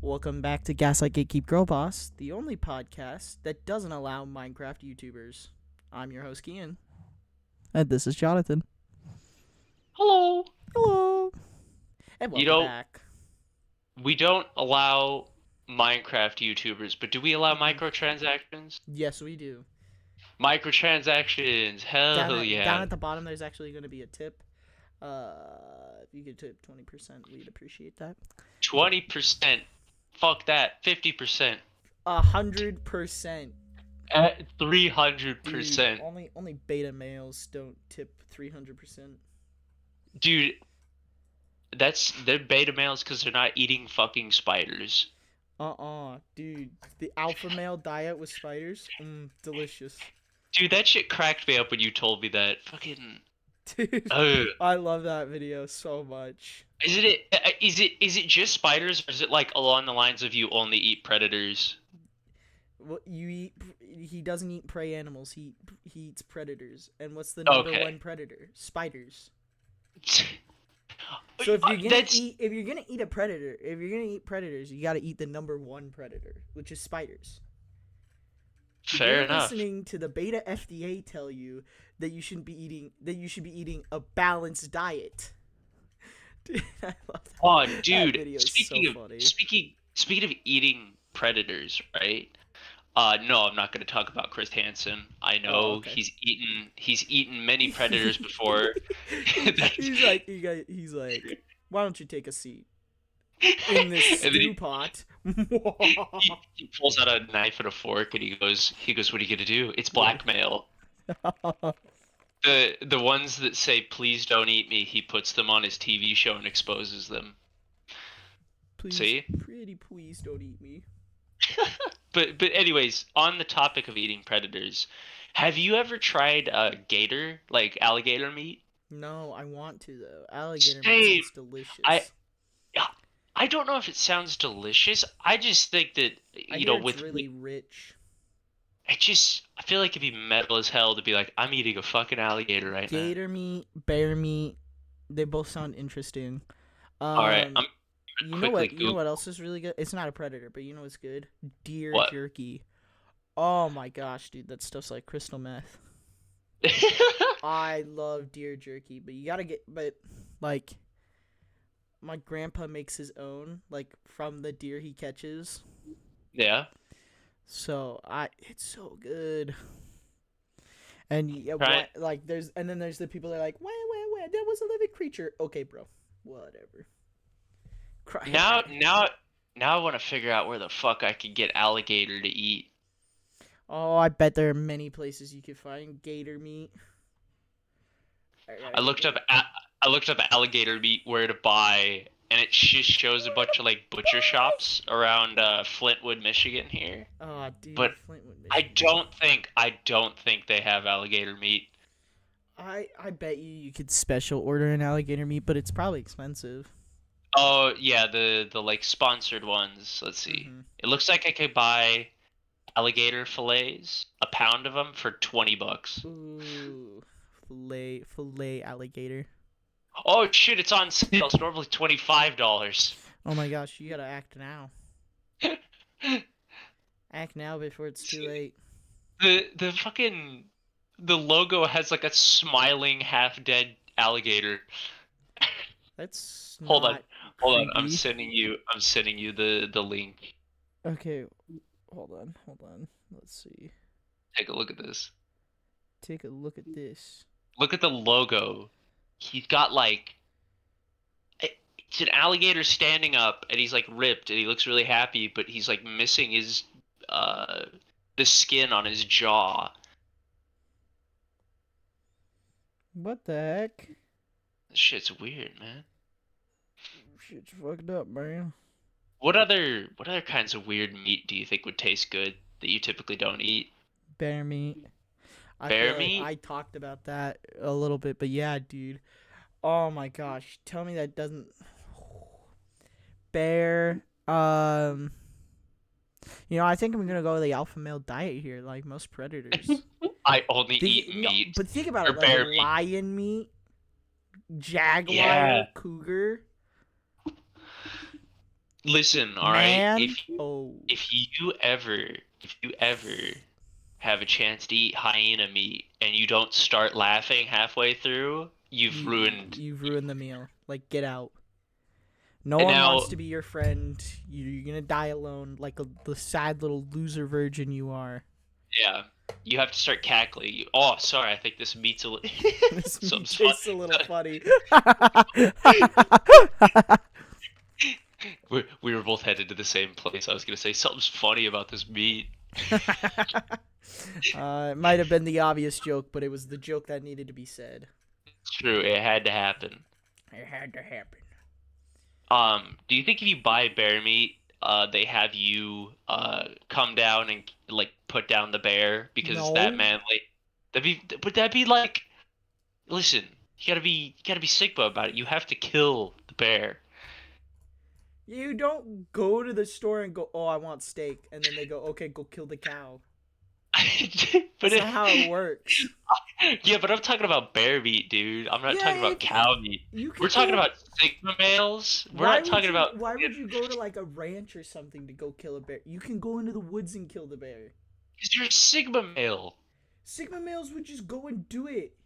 Welcome back to Gaslight Gatekeep Girl Boss, the only podcast that doesn't allow Minecraft YouTubers. I'm your host, Keyen. And this is Jonathan. Hello. Hello. And You welcome know, back. we don't allow Minecraft YouTubers, but do we allow microtransactions? Yes, we do. Microtransactions, hell Down yeah. at the bottom, there's actually going to be a tip. If you could tip 20%, we'd appreciate that. 20%. Fuck that. 50%. 100%. At Dude, 300%. only beta males don't tip 300%. Dude, they're beta males because they're not eating fucking spiders. Dude. The alpha male diet with spiders? Delicious. Dude, that shit cracked me up when you told me that. Fucking. Dude, Ugh. I love that video so much. Is it just spiders, or is it like along the lines of you only eat predators? What you eat? He doesn't eat prey animals. He eats predators. And what's the number Okay. one predator? Spiders. So if you're gonna eat a predator, if you're gonna eat predators, you gotta eat the number one predator, which is spiders. Fair You're enough. listening to the beta FDA tell you that you should be eating a balanced diet. Dude, I love that. Oh, That dude. video is Speaking so of funny. speaking of eating predators, right? No, I'm not going to talk about Chris Hansen. I Oh, know okay. he's eaten many predators before. he's like, why don't you take a seat in this And then stew pot? he pulls out a knife and a fork and he goes, "What are you gonna do? It's blackmail." The ones that say "Please don't eat me," he puts them on his TV show and exposes them. Please, See? pretty please don't eat me. But anyways, on the topic of eating predators, have you ever tried gator, like alligator meat? No, I want to though. Alligator meat Same. sounds I delicious. I don't know if it sounds delicious. I just think that I you know hear it's with really rich. I feel like it'd be metal as hell to be like I'm eating a fucking alligator right now. Gator meat, bear meat, they both sound interesting. All right, Um, I'm quickly you know Google what else is really good? It's not a predator, but you know what's good? Deer what. jerky. Oh my gosh, dude, that stuff's like crystal meth. I love deer jerky, but you gotta but like, my grandpa makes his own, like from the deer he catches. Yeah. So it's so good. And yeah, Right. what like there's the people that are like, wait, that was a living creature. Okay, bro, whatever. Cry. Now I want to figure out where the fuck I could get alligator to eat. Oh, I bet there are many places you could find gator meat. I I gotta get looked up the. I looked up alligator meat where to buy, and it just shows a bunch of like butcher shops around Flintwood, Michigan here. Oh, dude, But Flintwood, I Michigan. don't think they have alligator meat. I bet you could special order an alligator meat, but it's probably expensive. Oh yeah, the like sponsored ones. Let's see. Mm-hmm. It looks like I could buy alligator fillets, a pound of them for $20. Ooh, filet alligator. Oh shit, it's on sale. It's normally $25. Oh my gosh, you gotta act now. Act now before it's too late. The fucking the logo has like a smiling half dead alligator. That's Hold on. not Hold on. I'm creepy. sending you the link. Okay, hold on. Let's see. Take a look at this. Take a look at this. Look at the logo. He's got like it's an alligator standing up and he's like ripped and he looks really happy, but he's like missing his uh the skin on his jaw. What the heck? This shit's weird, man. Shit's fucked up, man. What other kinds of weird meat do you think would taste good that you typically don't eat? Bear meat. I Bear feel like meat? I talked about that a little bit, but yeah, dude. Oh my gosh. Tell me that doesn't bear I think I'm gonna go with the alpha male diet here, like most predators. I only eat No, meat but think about or it, like bear meat. lion meat, jaguar, Yeah. cougar. Listen, all right. Man. Oh. If you ever have a chance to eat hyena meat and you don't start laughing halfway through, you've ruined. You've ruined the meal. Like, get out. No And one now, wants to be your friend. You're gonna die alone, like the sad little loser virgin you are. yeah, you have to start cackling. Oh, sorry, I think this meat's a little. This meat Something's tastes a little funny. funny. We were both headed to the same place. I was gonna say something's funny about this meat. It might have been the obvious joke, but it was the joke that needed to be said. It's true, it had to happen. It had to happen. Do you think if you buy bear meat, they have you come down and like put down the bear because it's that No, manly? Would that be like, listen, you gotta be Sigma about it. You have to kill the bear. you don't go to the store and go, "Oh, I want steak," and then they go, "Okay, go kill the cow." But That's not how it works. yeah, but I'm talking about bear meat, dude. I'm not talking Yeah, about cow meat. you We're can talking go. about Sigma males. We're not talking about. Why would you go to like a ranch or something to go kill a bear? You can go into the woods and kill the bear. Because you're a Sigma male. Sigma males would just go and do it.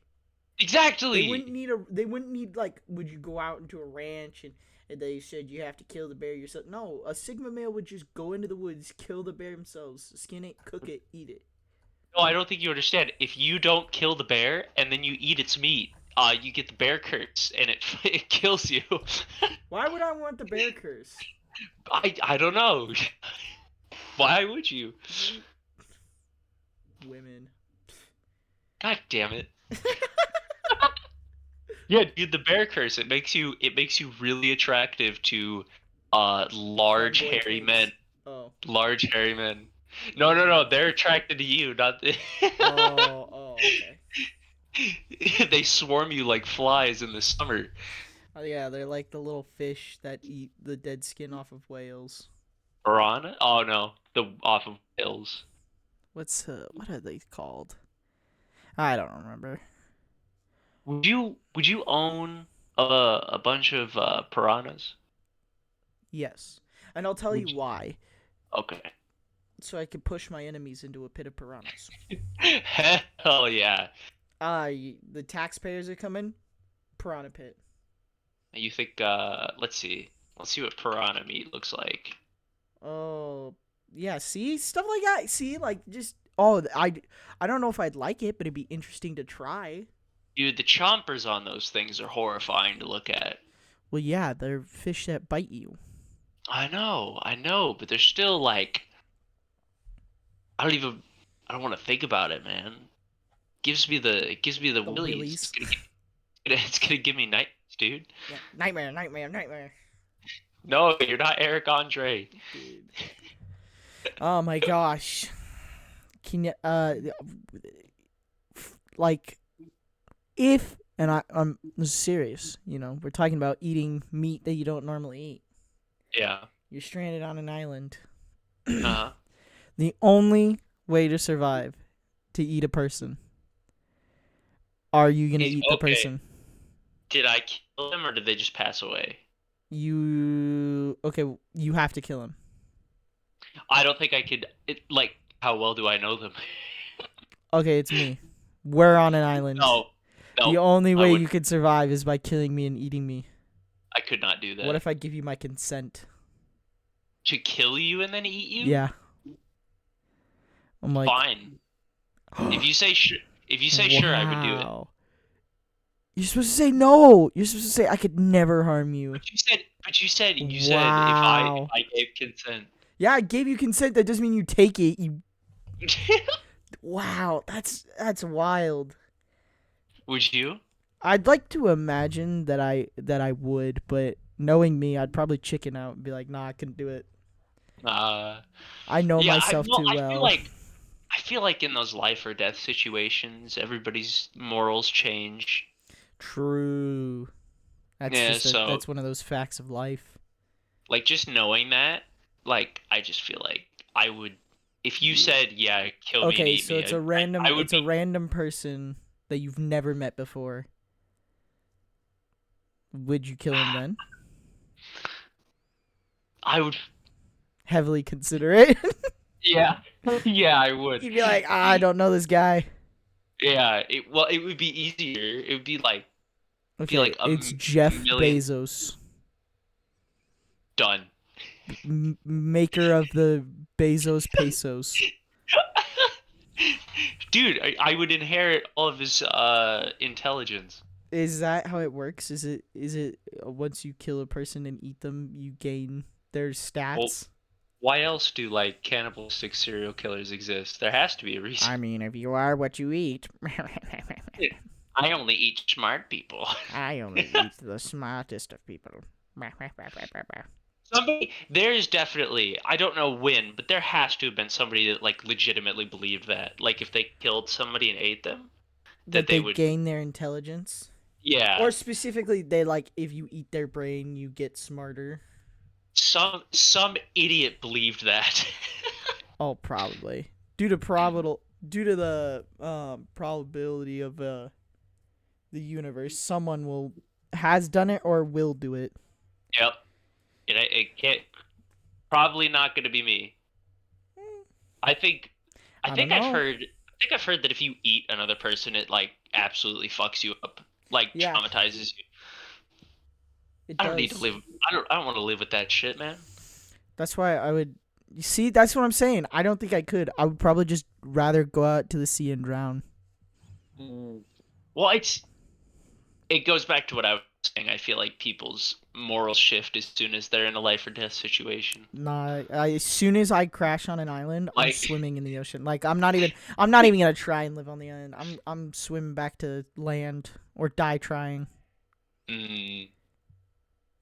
Exactly. They wouldn't need like would you go out into a ranch and they said you have to kill the bear yourself. No, a Sigma male would just go into the woods, kill the bear themselves, skin it, cook it, eat it. No, I don't think you understand. If you don't kill the bear and then you eat its meat, you get the bear curse and it it kills you. Why would I want the bear curse? I don't know. Why would you? Women. God damn it. Yeah, dude, the bear curse, it makes you really attractive to large Femboy hairy kinks. men. Oh. Large hairy men. No, no, no, they're attracted to you, not the Okay. They swarm you like flies in the summer. Oh yeah, they're like the little fish that eat the dead skin off of whales. Piranha? Oh no, the off of hills. What are they called? I don't remember. Would you own a bunch of piranhas? Yes. And I'll tell you Would you? why. Okay. So I can push my enemies into a pit of piranhas. Hell yeah. The taxpayers are coming. Piranha pit. You think let's see. Let's see what piranha meat looks like. Oh, yeah. See stuff like that. See, like just I don't know if I'd like it, but it'd be interesting to try. Dude, the chompers on those things are horrifying to look at. Well, yeah, they're fish that bite you. I know, but they're still like I don't even I don't want to think about it, man. It gives me the The willies. willies. It's gonna give me nightmares, dude. Yeah, nightmare, nightmare, nightmare. No, you're not Eric Andre. Dude. Oh my gosh. Can you like if and I'm this is serious, we're talking about eating meat that you don't normally eat. Yeah. You're stranded on an island. Uh-huh. The only way to survive to eat a person. Are you gonna eat the Okay. person? Did I kill them or did they just pass away? You have to kill him. I don't think I could. Like, how well do I know them? Okay, it's me. We're on an island. No, The no, only I way would. you could survive is by killing me and eating me. I could not do What that. if I give you my consent? To kill you and then eat you? Yeah. I'm like, Fine. If you say sure, I would do it. wow. You're supposed to say no. You're supposed to say I could never harm you. But you said if I Wow. gave consent. Yeah, I gave you consent. That doesn't mean you take it. You. Wow, that's wild. Would you? I'd like to imagine that I would, but knowing me, I'd probably chicken out and be like, "Nah, I couldn't do it." Uh, I know yeah. myself Well, too well. I feel like in those life or death situations, everybody's morals change. True. Yeah. So That's one of those facts of life. like just knowing that, like I just feel like I would. If you Yeah. said, "Yeah, kill me and Okay, eat so me," I would it's a be. random person that you've never met before. Would you kill him then? I would. Heavily consider it. Yeah. Yeah, I would. You'd be like, I don't know this guy. Yeah. It would be easier. It would be Okay, like a it's Jeff million. Bezos, Done. maker of the Bezos Pesos. Dude, I would inherit all of his intelligence. Is that how it works? Is it once you kill a person and eat them, you gain their Well, stats? why else do like cannibalistic serial killers exist? There has to be a reason. I mean, if you are what you eat. I only eat smart people. I only eat the smartest of people. Somebody, there is definitely, I don't know when, but there has to have been somebody that like legitimately believed that. Like if they killed somebody and ate them, that That they they would, gain their intelligence. yeah. Or specifically, they like if you eat their brain, you get smarter. Some idiot believed that. Oh, probably due to the probability of the universe, someone will has done it or will do it. Yep. It can't, probably not going to be me. I think I I don't think I've know. heard I think I've heard that if you eat another person it like absolutely fucks you up. Like Yeah, traumatizes you. it I don't need to does. live I don't want to live with that shit, man. That's why I would. You see, that's what I'm saying. I don't think I could. I would probably just rather go out to the sea and drown. Mm. Well, it goes back to what I was saying. I feel like people's morals shift as soon as they're in a life or death situation. Nah, as soon as I crash on an island, I'm Like, swimming in the ocean. Like I'm not even gonna try and live on the island. I'm swimming back to land or die trying. mm,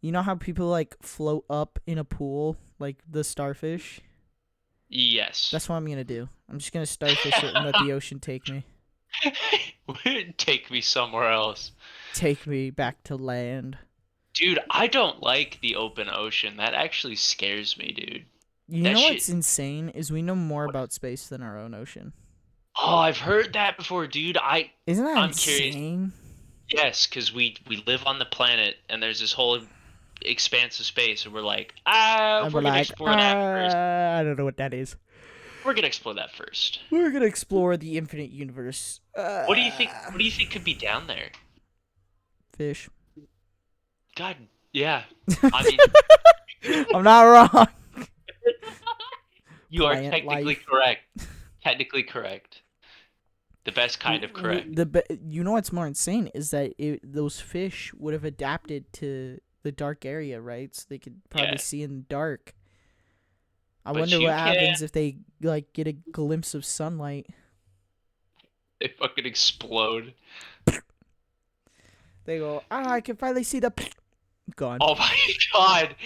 You know how people like float up in a pool, like the starfish? yes. That's what I'm gonna do. I'm just gonna starfish it and let the ocean take me. Take me somewhere else. Take me back to land. Dude, I don't like the open ocean. That actually scares me, dude. You That know shit. what's insane is we know more about space than our own ocean. Oh, I've heard that before, dude. Isn't that I'm curious. insane? Yes, because we live on the planet and there's this whole expanse of space, and we're like, And we're we're gonna like, explore that first. I don't know what that is. We're gonna explore that first. We're gonna explore the infinite universe. What do you think? What do you think could be down there? Fish. God, yeah. I mean, I'm not wrong. you are Plant technically life. correct. Technically correct. The best kind of correct. You know what's more insane is that those fish would have adapted to the dark area, right? So they could probably Yeah, see in the dark. I but wonder you what can't. happens if they like get a glimpse of sunlight. They fucking explode. They go, I can finally see the gone. Oh my god.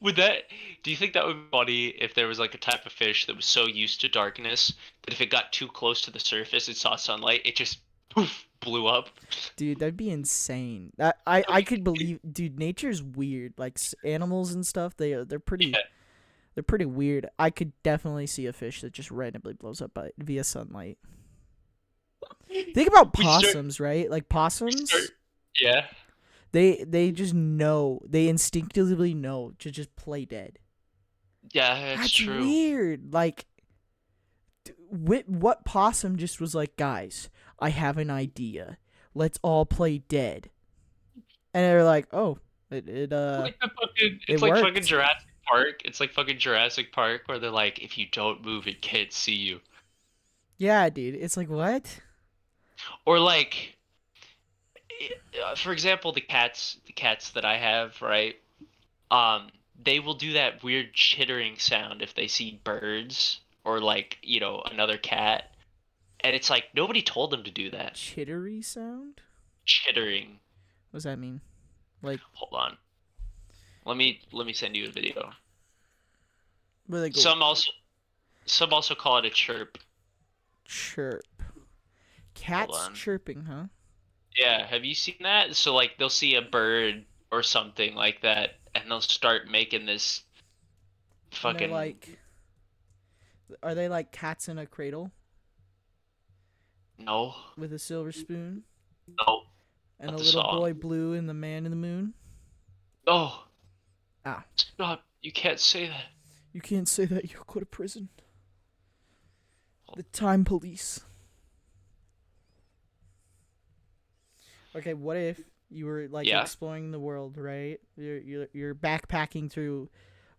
Would that do you think that would be funny if there was like a type of fish that was so used to darkness that if it got too close to the surface it saw sunlight, it just poof blew up? Dude, that'd be insane. I That'd could be, believe, dude. Nature's weird. Like animals and stuff, they're pretty yeah. they're pretty weird. I could definitely see a fish that just randomly blows up via sunlight. Think about We start possums, right? Like we start possums, yeah. they just know. They instinctively know to just play dead. Yeah, that's That's true. weird. Like, what possum just was like, guys, I have an idea. Let's all play dead. And they're like, oh, Like the fucking it it's like fucking worked. Jurassic Park. It's like fucking Jurassic Park where they're like if you don't move it can't see you. Yeah, dude. It's like what? Or like for example the cats that I have, right? They will do that weird chittering sound if they see birds or like, another cat. And it's like nobody told them to do that. Chittery sound? Chittering. What does that mean? Like, Hold on. Let me send you a video. where they go Some also some also call it a chirp. chirp. Hold Cats on. chirping, huh? Yeah, have you seen that? So like they'll see a bird or something like that and they'll start making this And they're fucking like, are they like cats in a cradle no, with a silver spoon no, and not a the little song. boy blue and the man in the moon? Oh, Ah, Stop. You can't say that. you can't say that. You'll go to prison. The time police. Okay, what if you were like Yeah. exploring the world, right? You're backpacking through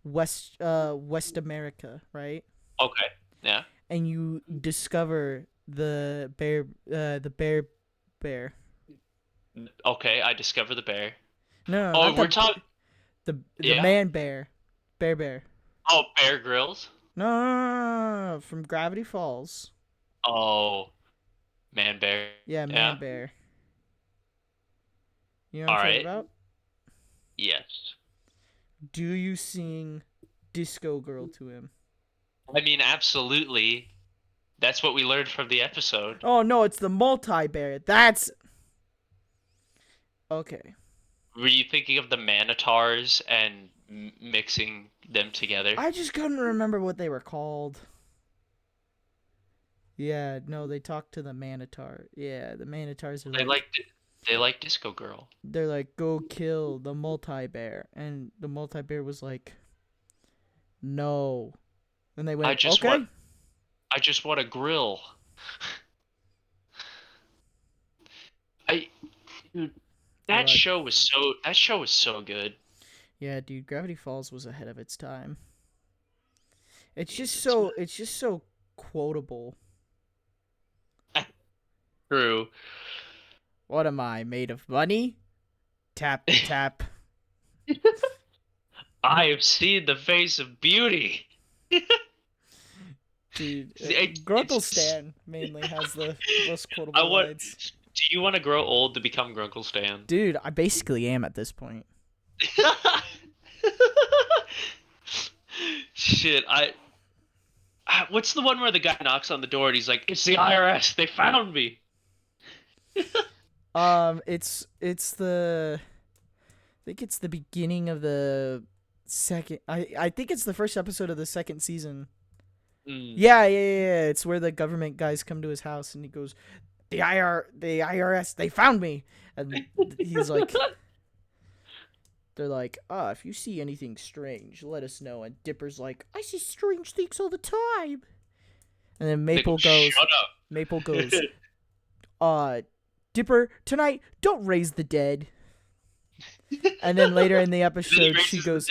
West America, right? Okay. Yeah. And you discover the bear. Okay. I discover the bear. No, no, Oh, not we're talking. the Yeah. man bear. Bear. Oh, Bear Grylls. No, no, no, no, no, from Gravity Falls. Oh, Man Bear. Yeah, man Yeah. bear. You know what I'm All talking right. about? Yes. Do you sing Disco Girl to him? I mean, absolutely. That's what we learned from the episode. Oh no, it's the multi bear. That's okay. Were you thinking of the Manitars and mixing them together? I just couldn't remember what they were called. Yeah, no, they talked to the Manitar. Yeah, the Manitars are They like, like they like Disco Girl. they're like, go kill the multi bear, and the multi bear was like, no, and they I went, just want okay. I just want a grill. I dude, They're like, that show was so good. yeah, dude, Gravity Falls was ahead of its time. Jesus, man. It's just so quotable. True. What am I made of? Money? Tap tap. I have seen the face of beauty. Dude, Grunkle It's Stan mainly has the most I quotable want. lines. Do you want to grow old to become Grunkle Stan? Dude, I basically am at this point. Shit, what's the one where the guy knocks on the door and he's like, "It's the IRS. They found me." It's the I think it's the beginning of the second. I think it's the first episode of the second season. Mm. Yeah. It's where the government guys come to his house and he goes, the IRS, they found me, and he's like, they're like, if you see anything strange, let us know. And Dipper's like, I see strange things all the time. And then They go, "Shut up." Maple goes, Dipper, tonight, don't raise the dead. And then later in the episode, she goes,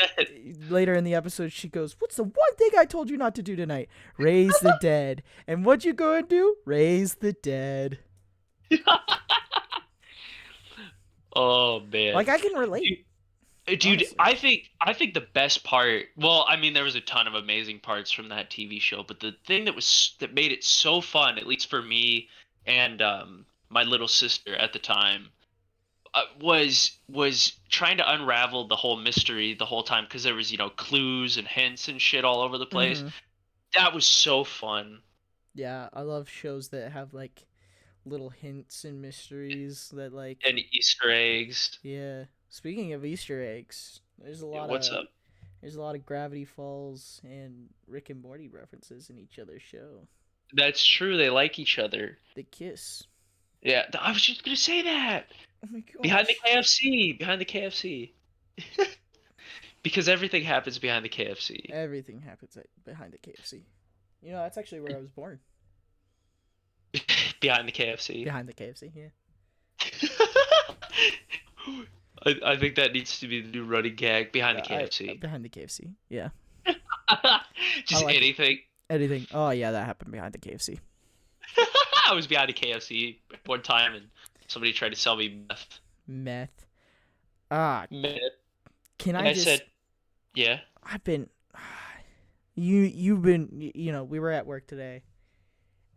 what's the one thing I told you not to do tonight? Raise the dead. And what you go and do? Raise the dead. Oh man. Like, I can relate. Dude, Honestly. I think the best part. Well, I mean, there was a ton of amazing parts from that TV show, but the thing that made it so fun, at least for me and my little sister at the time, was trying to unravel the whole mystery the whole time because there was clues and hints and shit all over the place. Mm-hmm. That was so fun. Yeah, I love shows that have, like, little hints and mysteries that, like, And Easter eggs. yeah. Speaking of Easter eggs, there's a Yeah, lot what's of up? Gravity Falls and Rick and Morty references in each other's show. That's true. They like each other. They kiss. Yeah, I was just gonna say that. Oh my gosh. Behind the KFC. Behind the KFC. Because everything happens behind the KFC. Everything happens behind the KFC. You know, that's actually where I was born. Behind the KFC. Behind the KFC, yeah. I think that needs to be the new running gag. Behind the KFC. Behind the KFC, yeah. Just like anything. Anything. Oh, yeah, that happened behind the KFC. I was behind a KFC one time and somebody tried to sell me meth. Meth. Meth. Can And I I just... said, yeah. I've been... You've been... You know, we were at work today.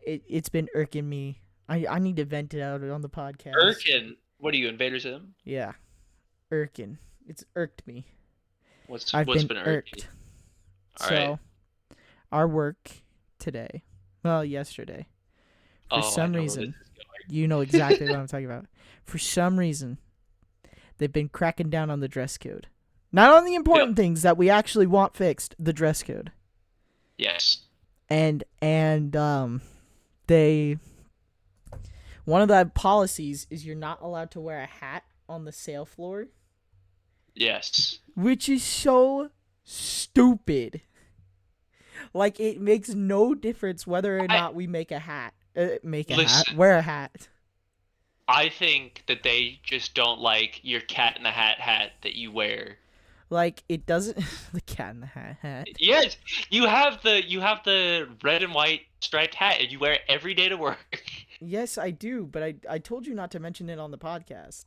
It's been irking me. I need to vent it out on the podcast. Irkin. What are you, Invader Zim? Yeah. Irking. It's irked me. What's I've been been irking? irked. All So, right. our work today... Well, yesterday. For some reason... You know exactly what I'm talking about. For some reason, they've been cracking down on the dress code. Not on the important things that we actually want fixed, the dress code. Yes. And they... One of the policies is you're not allowed to wear a hat on the sale floor. Yes. which is so stupid. Like, it makes no difference whether or I not we make a hat. listen. Wear a hat. I think that they just don't like your Cat in the hat that you wear. Like, it doesn't. The cat in the hat. Yes, you have the red and white striped hat, and you wear it every day to work. Yes, I do, but I told you not to mention it on the podcast.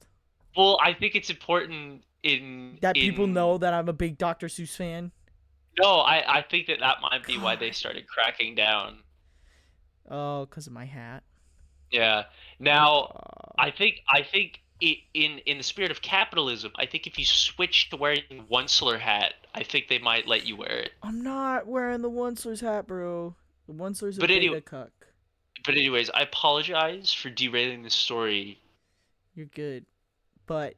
Well, I think it's important in That people in know that I'm a big Dr. Seuss fan. no, I think that that might be why they God. started cracking down. Oh, because of my hat. Yeah. Now, Uh, I think in the spirit of capitalism, I think if you switch to wearing the Onceler hat, I think they might let you wear it. I'm not wearing the Onceler's hat, bro. The Onceler's a But anyway, beta cuck. but anyways, I apologize for derailing the story. You're good. But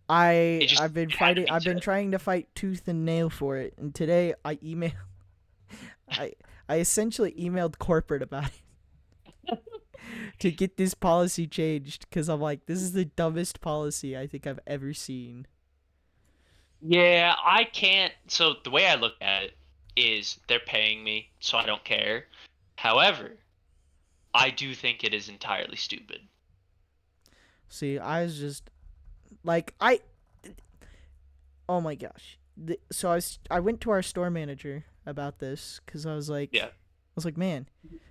It just I've been it had to fighting. be I've been said. trying to fight tooth and nail for it. And today I I essentially emailed corporate about it to get this policy changed because I'm like, this is the dumbest policy I think I've ever seen. Yeah, I can't. So the way I look at it is they're paying me, so I don't care. However, I do think it is entirely stupid. See, I was just like, I oh my gosh. So I went to our store manager about this because Yeah. I was like, man,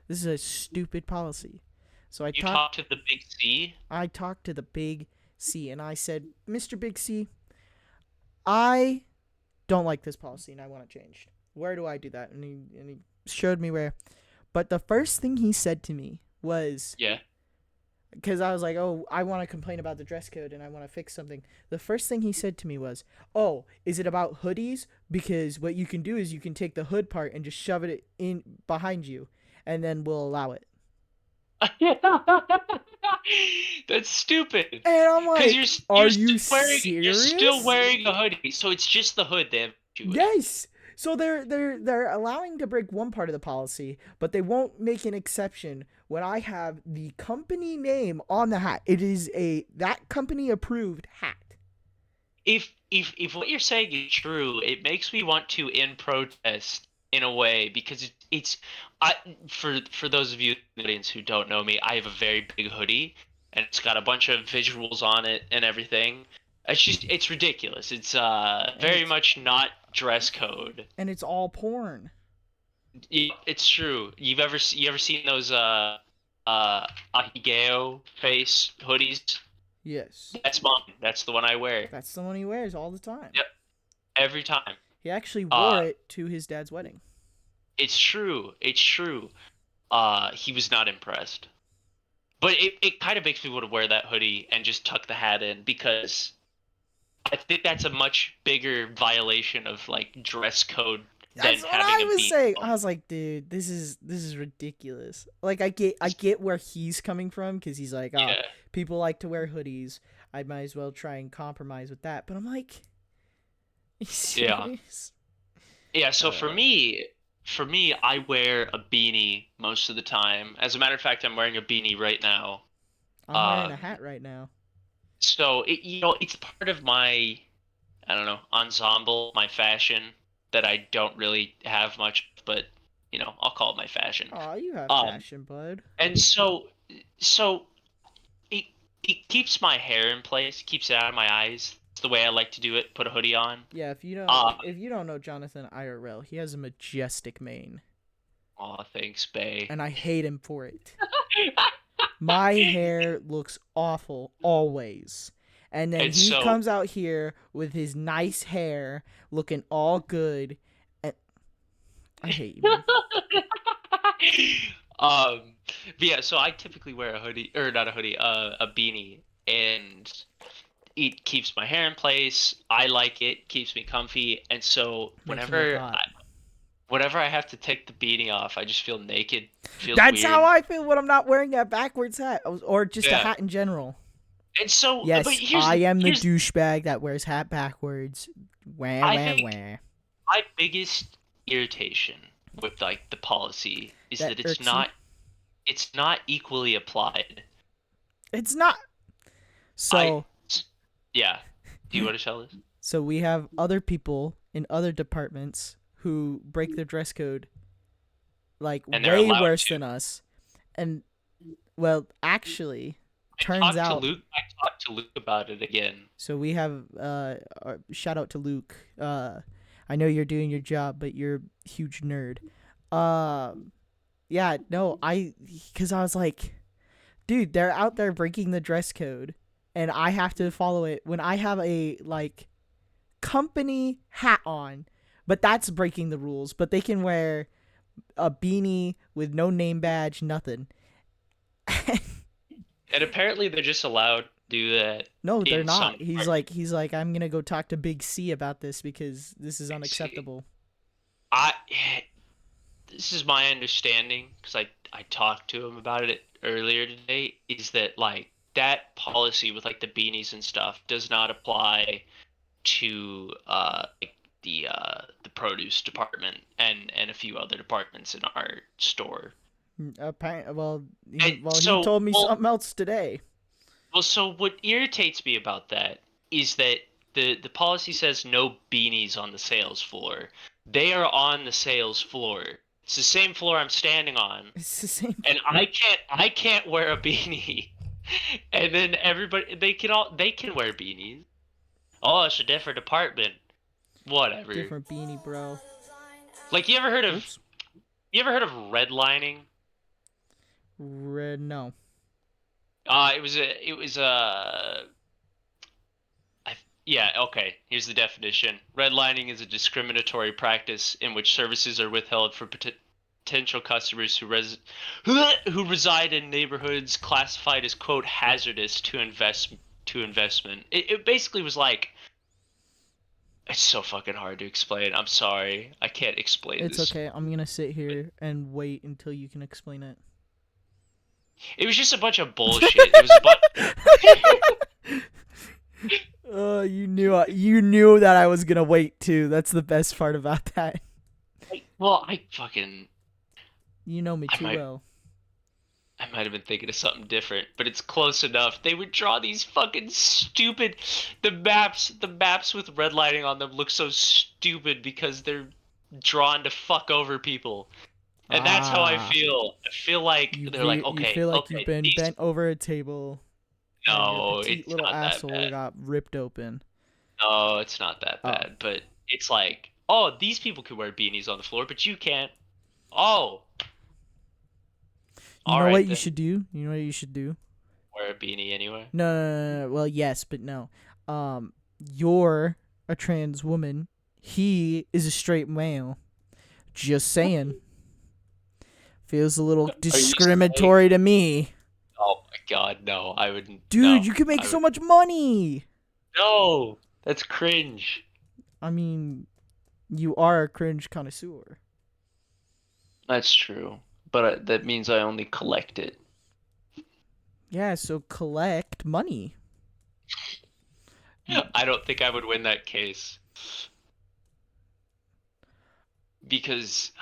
this is a stupid policy. So You talk to the big C? I talked to the big C and I said, Mr. Big C, I don't like this policy and I want it changed. Where do I do that? And he showed me where. But the first thing he said to me was, Yeah. because I was like, oh, I want to complain about the dress code and I want to fix something. The first thing he said to me was, oh, is it about hoodies? Because what you can do is you can take the hood part and just shove it in behind you, and then we'll allow it. That's stupid. And I'm Cause like, are you you're still serious? wearing a hoodie, so it's just the hood they have to do with. Yes. So they're allowing to break one part of the policy, but they won't make an exception when I have the company name on the hat. It is a that company approved hat. If what you're saying is true, it makes me want to in protest in a way because it's I for those of you in the audience who don't know me, I have a very big hoodie and it's got a bunch of visuals on it and everything. It's ridiculous. It's And very much not dress code. it's all porn. Yeah, it's true. You ever seen those Ahigeo face hoodies? Yes. That's mine. That's the one I wear. That's the one he wears all the time. Yep, every time. He actually Uh wore it to his dad's wedding. it's true. It's true. He was not impressed. But it kind of makes me want to wear that hoodie and just tuck the hat in because I think that's a much bigger violation of like dress code than That's what having I a was beanie saying. I on. was like, dude, this is ridiculous. Like I get where he's coming from because he's like, oh, Yeah. people like to wear hoodies. I might as well try and compromise with that. But I'm like, are you Yeah. serious? Yeah, so Uh, for me, I wear a beanie most of the time. As a matter of fact, I'm wearing a beanie right now. I'm wearing a Um, hat right now. so it's part of my, I don't know, ensemble, my fashion that I don't really have much, but I'll call it my fashion. Oh, you have Um, fashion, bud. and so it it keeps my hair in place, keeps it out of my eyes. It's the way I like to do it. Put a hoodie on. Yeah, Um, if you don't know Jonathan IRL, he has a majestic mane, oh, thanks, Bay. and I hate him for it. My hair looks awful always. And then And he so comes out here with his nice hair looking all good. And I hate you, man. but yeah, so I typically wear a hoodie or not a hoodie, a beanie, and it keeps my hair in place. I like it, keeps me comfy, and so Makes him look hot. whenever I have to take the beanie off, I just feel naked. Feels That's how weird. I feel when I'm not wearing a backwards hat or just a Yeah. hat in general. And so, but Yes, I am the here's douchebag that wears hat backwards. Wah, I wah, think wah. my biggest irritation with like the policy is That that irks you? it's not equally applied. It's not. I So, yeah. Do you want to tell us? So we have other people in other departments who break their dress code like And they're way allowed worse to. than us. And well, actually, I turns talked to out Luke. I talked to Luke about it again. so we have shout out to Luke. I know you're doing your job, but you're a huge nerd. Yeah, no, cuz I was like, dude, they're out there breaking the dress code and I have to follow it when I have a like company hat on. But that's breaking the rules, but they can wear a beanie with no name badge, nothing. And apparently they're just allowed to do that No, they're in some not. departments. He's like I'm going to go talk to Big C about this because this is See, unacceptable. I this is my understanding because I talked to him about it earlier today. Is that like that policy with like the beanies and stuff does not apply to like the produce department and a few other departments in our store. Apparently, And he so, told me something else today. so what irritates me about that is that the policy says no beanies on the sales floor. They are on the sales floor. It's the same floor I'm standing on, It's the same. and I can't wear a beanie. And then everybody they can wear beanies. Oh, it's a different department. Whatever. Different beanie, bro. Like Oops. you ever heard of redlining? Red, no. Yeah, okay. Here's the definition. Redlining is a discriminatory practice in which services are withheld from potential customers who reside in neighborhoods classified as quote hazardous to investment. It basically was like it's so fucking hard to explain. I'm sorry. I can't explain It's this. okay. I'm gonna sit here and wait until you can explain it. It was just a bunch of bullshit. It was a bunch You knew that I was gonna wait too. That's the best part about that. well, I fucking You know me I too might well. I might have been thinking of something different, but it's close enough. They would draw these fucking stupid the maps with redlining on them look so stupid because they're drawn to fuck over people. And that's how I Ah, feel. I feel like they're like, you okay, feel like you've okay, been these bent over a table and your no, petite it's little not that asshole bad. got ripped open. No, it's not that Oh, bad, but it's like, oh, these people can wear beanies on the floor, but you can't. Oh, you all know right what you then. should do? You know what you should do? Wear a beanie anyway. No. Well, yes, but no. You're a trans woman. He is a straight male. Just saying. Feels a little Are you saying? discriminatory to me. Oh my God, no! I wouldn't. Dude, No, you can make I so would. much money. No, that's cringe. I mean, you are a cringe connoisseur. That's true, but that means I only collect it. Yeah, so collect money. I don't think I would win that case because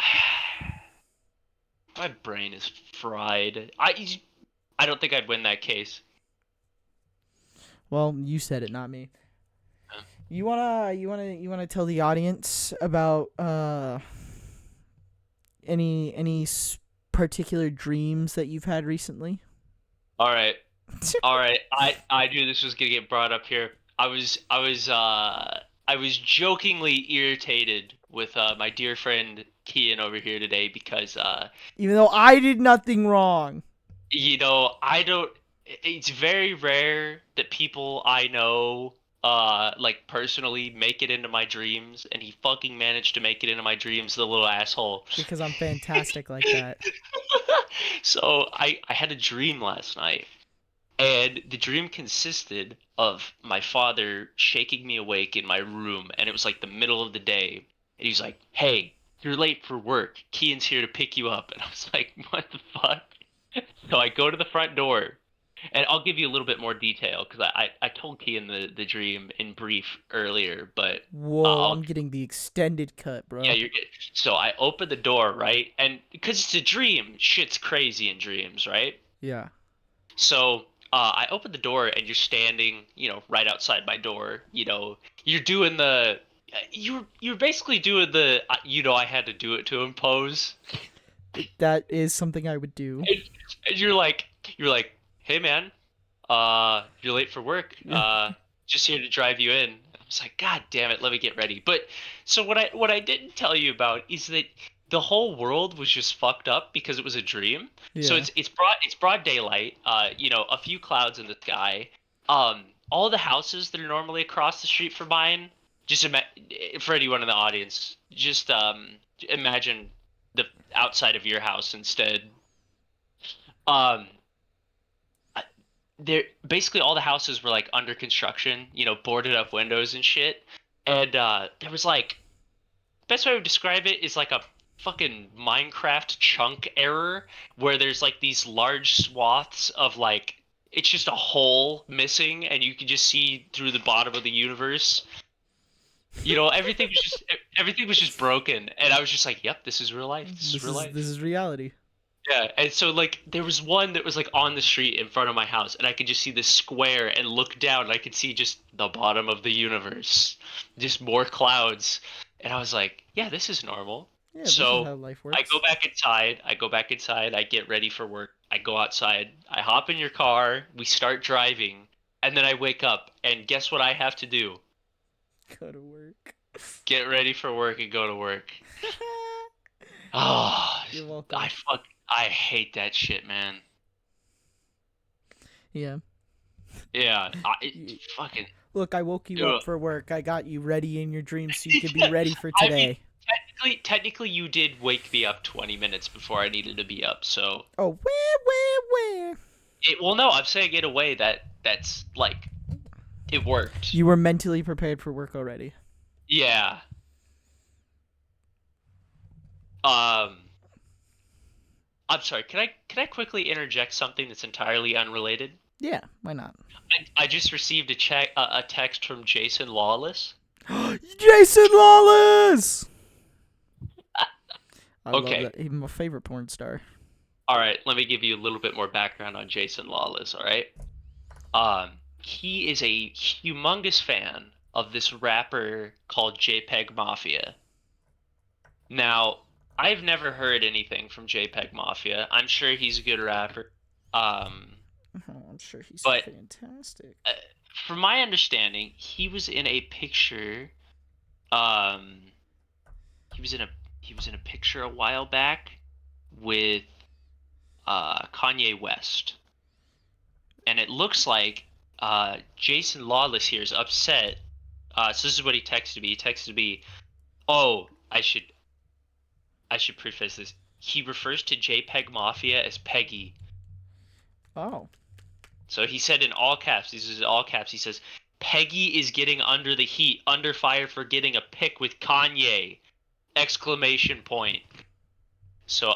my brain is fried. I don't think I'd win that case. Well, you said it, not me. Huh? You wanna tell the audience about any particular dreams that you've had recently? All right. All right, I knew this was gonna get brought up here. I was jokingly irritated with my dear friend Keyen over here today because Even though I did nothing wrong. I don't. It's very rare that people I know like personally make it into my dreams, and he fucking managed to make it into my dreams, the little asshole. Because I'm fantastic like that. So I had a dream last night. And the dream consisted of my father shaking me awake in my room, and it was like the middle of the day. And he's like, "Hey, you're late for work. Kian's here to pick you up." And I was like, "What the fuck?" So I go to the front door, and I'll give you a little bit more detail because I told Kian the dream in brief earlier, but Whoa, I'll I'm getting the extended cut, yeah, bro. you're good. So I open the door, right? And because it's a dream, shit's crazy in dreams, right? Yeah. So I open the door and you're standing, right outside my door. You're doing you're basically doing I had to do it to him pose. That is something I would do. And you're like, hey man, you're late for work. Yeah. Just here to drive you in. I was like, God damn it, let me get ready. But so what I didn't tell you about is that the whole world was just fucked up because it was a dream. So Yeah. it's broad daylight. A few clouds in the sky. All the houses that are normally across the street from mine. For anyone in the audience, just imagine the outside of your house instead. Um, there basically all the houses were like under construction, boarded up windows and shit. And there was like best way I would describe it is like a fucking Minecraft chunk error where there's like these large swaths of like it's just a hole missing and you can just see through the bottom of the universe. Everything was just broken and I was just like, "Yep, this is real life. This is This real is this life." is reality. Yeah, and so like there was one that was like on the street in front of my house, and I could just see this square and look down, and I could see just the bottom of the universe, just more clouds, and I was like, yeah, this is normal. Yeah, this is So how life I go works. back inside. I go back inside. I get ready for work. I go outside. I hop in your car. We start driving, and then I wake up, and guess what I have to do? Go to work. Get ready for work and go to work. Oh, You're welcome. I hate that shit, man. Yeah. Yeah, Y- fucking. Look, I woke you up Ugh. for work. I got you ready in your dreams so you could be ready for I mean, today. technically, you did wake me up 20 minutes before I needed to be up. So Oh, where? well, no, I'm saying in a way that's like it worked. You were mentally prepared for work already. Yeah. Um, I'm sorry. Can I quickly interject something that's entirely unrelated? Yeah, why not? I just received a text from Jason Lawless. Jason Lawless! I love Okay. that. He's my favorite porn star. All right. Let me give you a little bit more background on Jason Lawless. All right. He is a humongous fan of this rapper called JPEG Mafia. Now, I've never heard anything from JPEG Mafia. I'm sure he's a good rapper. Um, Oh, I'm sure he's but fantastic. uh, from my understanding, he was in a picture. Um, he was in a picture a while back with Kanye West, and it looks like Jason Lawless here is upset. So this is what he texted me. He texted me, "Oh, I should preface this. He refers to JPEG Mafia as Peggy. Oh. So he said in all caps, this is all caps, he says, Peggy is getting under the heat, under fire for getting a pic with Kanye! Exclamation point. So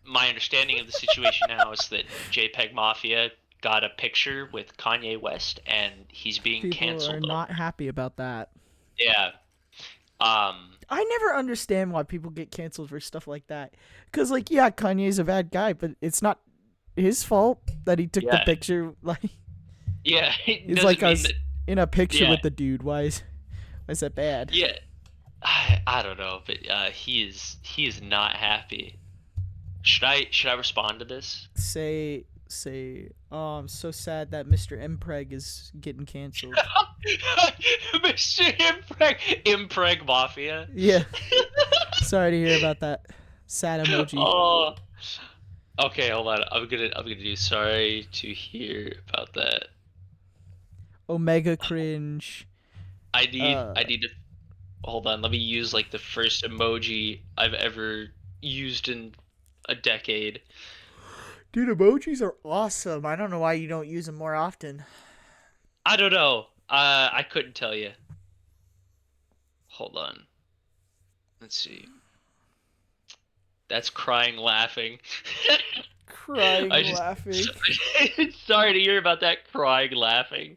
my understanding of the situation now is that JPEG Mafia got a picture with Kanye West and he's being People are canceled not over. happy about that. Yeah. Um I never understand why people get canceled for stuff like that. Because, like, yeah, Kanye's a bad guy, but it's not his fault that he took the yeah. picture. Like, Yeah, it it's like doesn't mean us that. in a picture Yeah. with the dude. Why is that bad? Yeah. I don't know, but he is not happy. Should I respond to this? Say, oh, I'm so sad that Mr. Mpreg is getting canceled. Mr. Impreg Mafia. Yeah, sorry to hear about that. Sad emoji. Oh, okay, hold on. I'm gonna do sorry to hear about that. Omega cringe. I need to hold on. Let me use like the first emoji I've ever used in a decade. Dude, emojis are awesome. I don't know why you don't use them more often. I don't know. I couldn't tell you. Hold on. Let's see. That's crying laughing. Crying, I just laughing. sorry to hear about that crying laughing.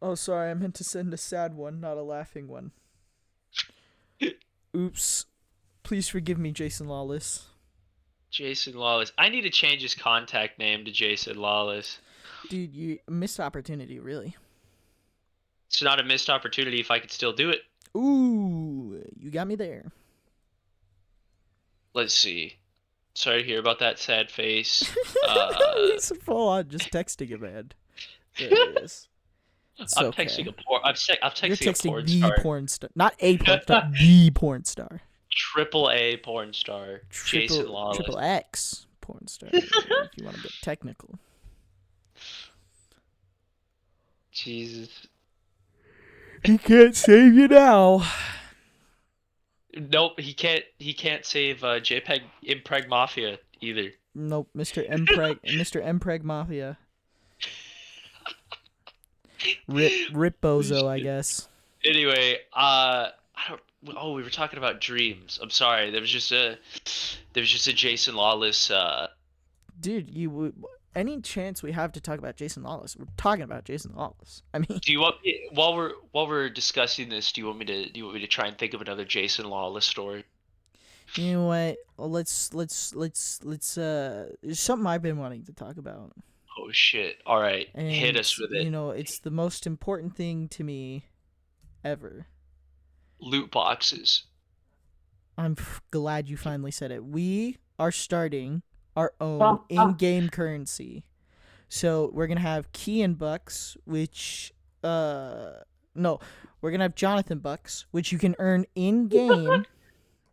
Oh, sorry, I meant to send a sad one, not a laughing one. Oops. Please forgive me, Jason Lawless. Jason Lawless. I need to change his contact name to Jason Lawless. Dude, you missed opportunity, really. It's not a missed opportunity if I could still do it. Ooh, you got me there. Let's see. Sorry to hear about that sad face. He's full on just texting a man. There it is. It's I'm okay. texting a porn. I'm You're texting a porn porn the star. porn star, not a porn star, the porn star. Triple A porn star. Jason Lawless. Triple X porn star. If you want to get technical. Jesus. He can't save you now. Nope, he can't. He can't save JPEG Impreg Mafia either. Nope, Mr. Mpreg Mafia. Rip Bozo, I guess. Anyway, I don't. Oh, we were talking about dreams. I'm sorry. There was just a Jason Lawless. Dude, any chance we have to talk about Jason Lawless, we're talking about Jason Lawless. I mean, Do you want me, while we're discussing this? Do you want me to try and think of another Jason Lawless story? you know what? Well, let's. There's something I've been wanting to talk about, Oh shit! All right, hit and us with it. it's the most important thing to me ever. Loot boxes. I'm glad you finally said it. We are starting our own in-game currency. So we're gonna have Keyen bucks, which no, we're gonna have Jonathan bucks, which you can earn in game,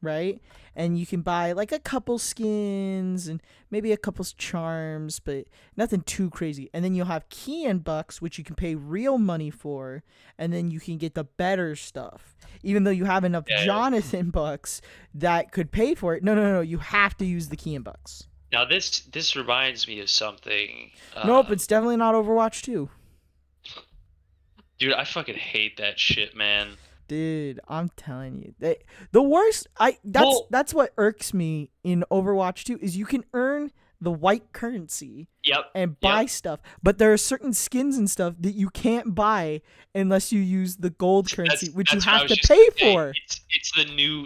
right? And you can buy like a couple skins and maybe a couple charms, but nothing too crazy. And then you'll have Keyen bucks, which you can pay real money for, and then you can get the better stuff. Even though you have enough Yeah. Jonathan bucks that could pay for it. No. You have to use the Keyen bucks. Now this reminds me of something. Nope, it's definitely not Overwatch 2. Dude, I fucking hate that shit, man. Dude, I'm telling you, the worst. That's what irks me in Overwatch 2 is you can earn the white currency Yep. and buy stuff, but there are certain skins and stuff that you can't buy unless you use the gold currency, which you That's what I have was to just pay gonna say. for. It's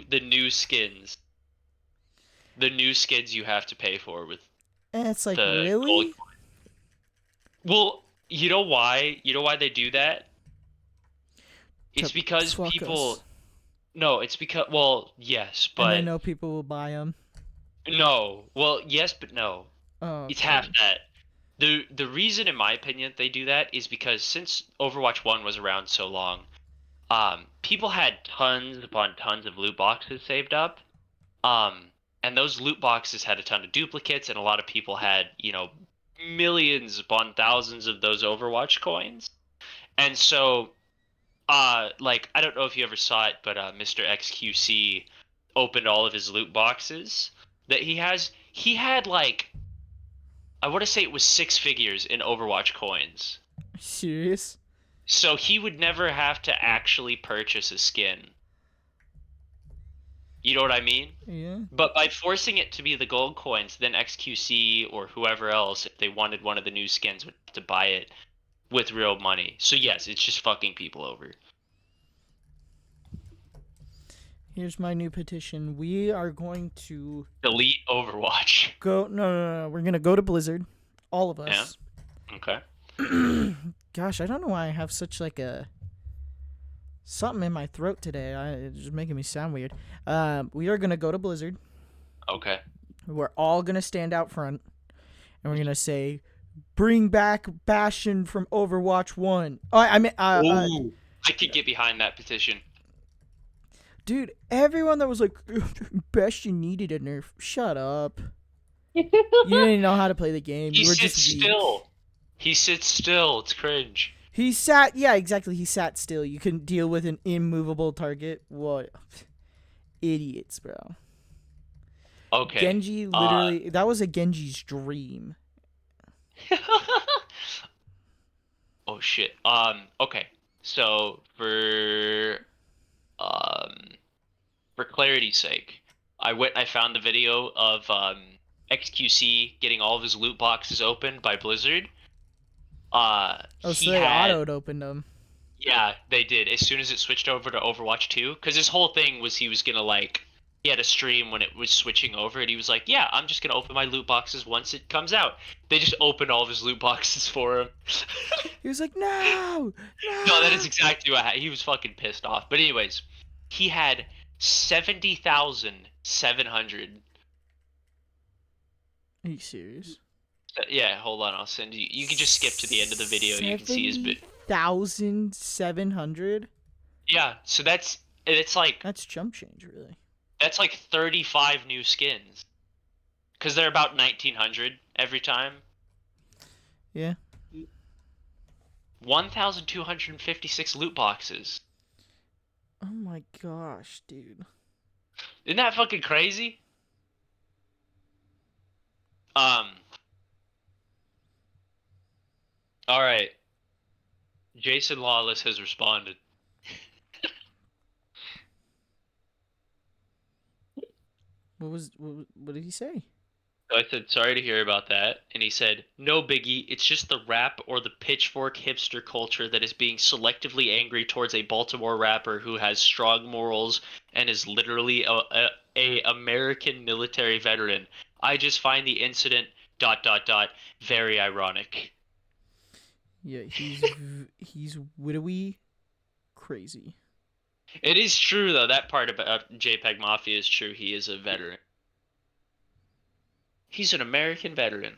the new skins. The new skins you have to pay for with And it's like, the really? gold coin. Well, you know why? You know why they do that? It's To because fuck people. us. No, it's because. Well, yes, And I but know people will buy them. no. Well, yes, but no. Oh, It's okay. half that. The reason, in my opinion, they do that is because since Overwatch 1 was around so long, people had tons upon tons of loot boxes saved up. And those loot boxes had a ton of duplicates, and a lot of people had, millions upon thousands of those Overwatch coins. And so, like, I don't know if you ever saw it, but Mr. XQC opened all of his loot boxes that he has. He had, like, I want to say it was 6 figures in Overwatch coins. Serious? So he would never have to actually purchase a skin. You know what I mean? Yeah. But by forcing it to be the gold coins, then XQC or whoever else, if they wanted one of the new skins, would have to buy it with real money. So yes, it's just fucking people over. Here's my new petition. We are going to Delete Overwatch. go. No. We're gonna go to Blizzard, all of us. Yeah. Okay. Gosh, I don't know why I have such like a something in my throat today. It's just making me sound weird. We are gonna go to Blizzard. Okay. We're all gonna stand out front, and we're gonna say, "Bring back Bastion from Overwatch 1." Oh, I mean, Ooh, I could get behind that petition. dude, everyone that was like, "Bastion needed a nerf," shut up. You didn't know how to play the game. He You were sits just weak. still. He sits still. It's cringe. He sat. Yeah, exactly. He sat still. You couldn't deal with an immovable target. What? Idiots, bro. Okay. Genji literally. That was a Genji's dream. Oh shit. Okay. So for clarity's sake, I found the video of XQC getting all of his loot boxes opened by Blizzard. Oh, so they autoed opened them. Yeah, they did. As soon as it switched over to Overwatch 2, because his whole thing was he was gonna like he had a stream when it was switching over, and he was like, "Yeah, I'm just gonna open my loot boxes once it comes out." They just opened all of his loot boxes for him. He was like, no, No, that is no. exactly what he was fucking pissed off. But anyways, he had 70,700. Are you serious? Yeah, hold on, I'll send you. You can just skip to the end of the video. You can see his bit. 70,700. Yeah, so it's like That's chump change, really. that's like 35 new skins because they're about 1,900 every time. Yeah. 1,256 loot boxes. Oh my gosh, dude. Isn't that fucking crazy? Um. All right. Jason Lawless has responded. What did he say? So I said, sorry to hear about that. And he said, no biggie, it's just the rap or the pitchfork hipster culture that is being selectively angry towards a Baltimore rapper who has strong morals and is literally a American military veteran. I just find the incident dot dot dot very ironic. Yeah, he's widowy crazy. It is true though, that part about JPEG Mafia is true. He is a veteran. He's an American veteran.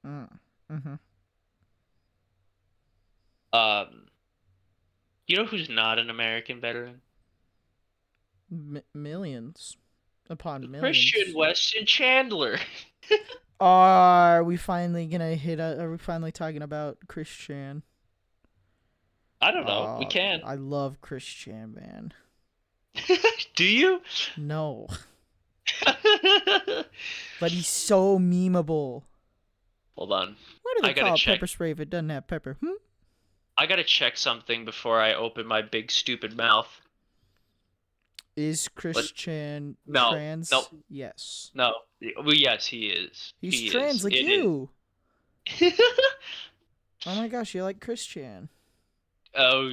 Mm-hmm. Um, you know who's not an American veteran? Millions upon Christian millions. Weston Chandler. Are we finally gonna hit? Are we finally talking about Chris Chan? I don't know. We can. I love Chris Chan, man. Do you? No, but he's so memeable. Hold on. Why do they I gotta call it check. pepper spray if it doesn't have pepper? I gotta check something before I open my big stupid mouth. Is What? Chris Chan No. No. trans? Yes. No. Well, yes, he is. He's He trans is. like It you. is. Oh my gosh, you like Chris Chan. Oh.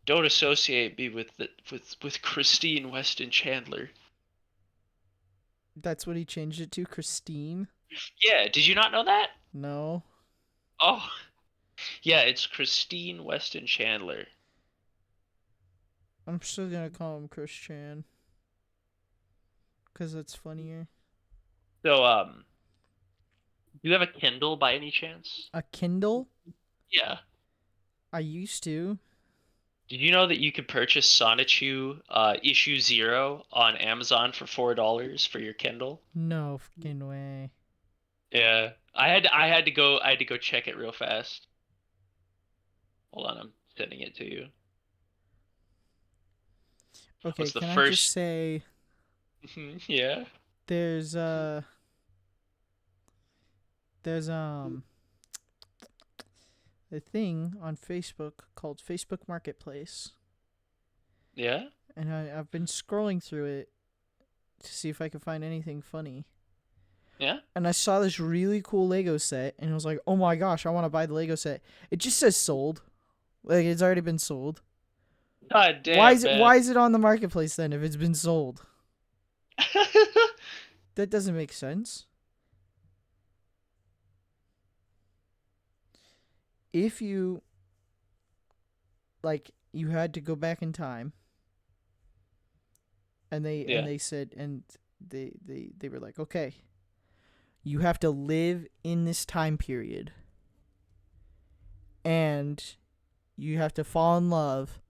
Don't associate me with with Christine Weston Chandler. That's what he changed it to, Christine? Yeah, did you not know that? No. Oh, yeah, it's Christine Weston Chandler. I'm still gonna call him Chris Chan. Because that's funnier. So, do you have a Kindle by any chance? A Kindle? Yeah. I used to. Did you know that you could purchase Sonichu issue 0 on Amazon for $4 for your Kindle? No fucking way. Yeah. I had to go check it real fast. Hold on, I'm sending it to you. Okay, What's the can I just first? say Yeah. there's there's a thing on Facebook called Facebook Marketplace, Yeah. and I've been scrolling through it to see if I can find anything funny. Yeah. And I saw this really cool Lego set, and I was like, "Oh my gosh, I want to buy the Lego set." It just says sold, like it's already been sold. God damn, man. Why is it on the marketplace then if it's been sold? That doesn't make sense. If you like you had to go back in time and Yeah. they said and they were like, "Okay, you have to live in this time period and you have to fall in love,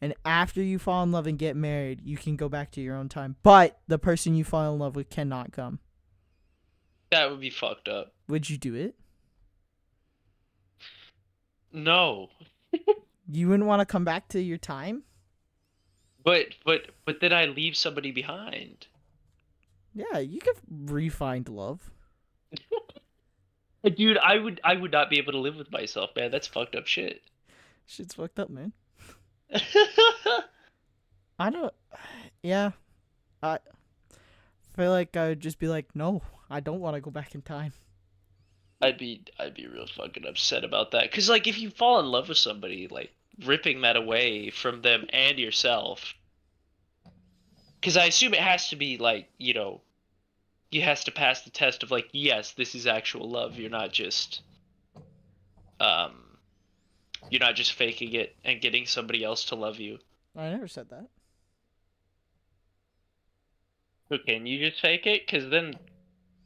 and after you fall in love and get married, you can go back to your own time, but the person you fall in love with cannot come." That would be fucked up. Would you do it? No. You wouldn't want to come back to your time? But then I leave somebody behind. Yeah, you could re-find love. Dude, I would not be able to live with myself, man. That's fucked up shit. Shit's fucked up, man. I don't. Yeah, I feel like I would just be like, no, I don't want to go back in time. I'd be real fucking upset about that. Cause like if you fall in love with somebody, like ripping that away from them and yourself. Cause I assume it has to be like, you has to pass the test of like, yes, this is actual love. Um you're not just faking it and getting somebody else to love you. I never said that. So can you just fake it? Cause then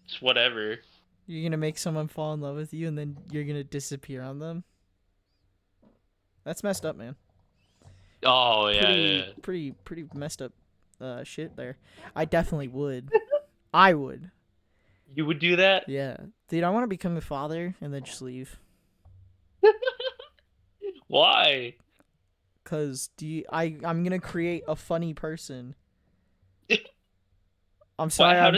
it's whatever. You're gonna make someone fall in love with you, and then you're gonna disappear on them. That's messed up, man. Oh yeah, Pretty, yeah. pretty, pretty messed up, shit there. I definitely would. I would. You would do that? Yeah, dude. I want to become a father and then just leave. Why? Cause I'm gonna create a funny person. I'm Why? sorry. How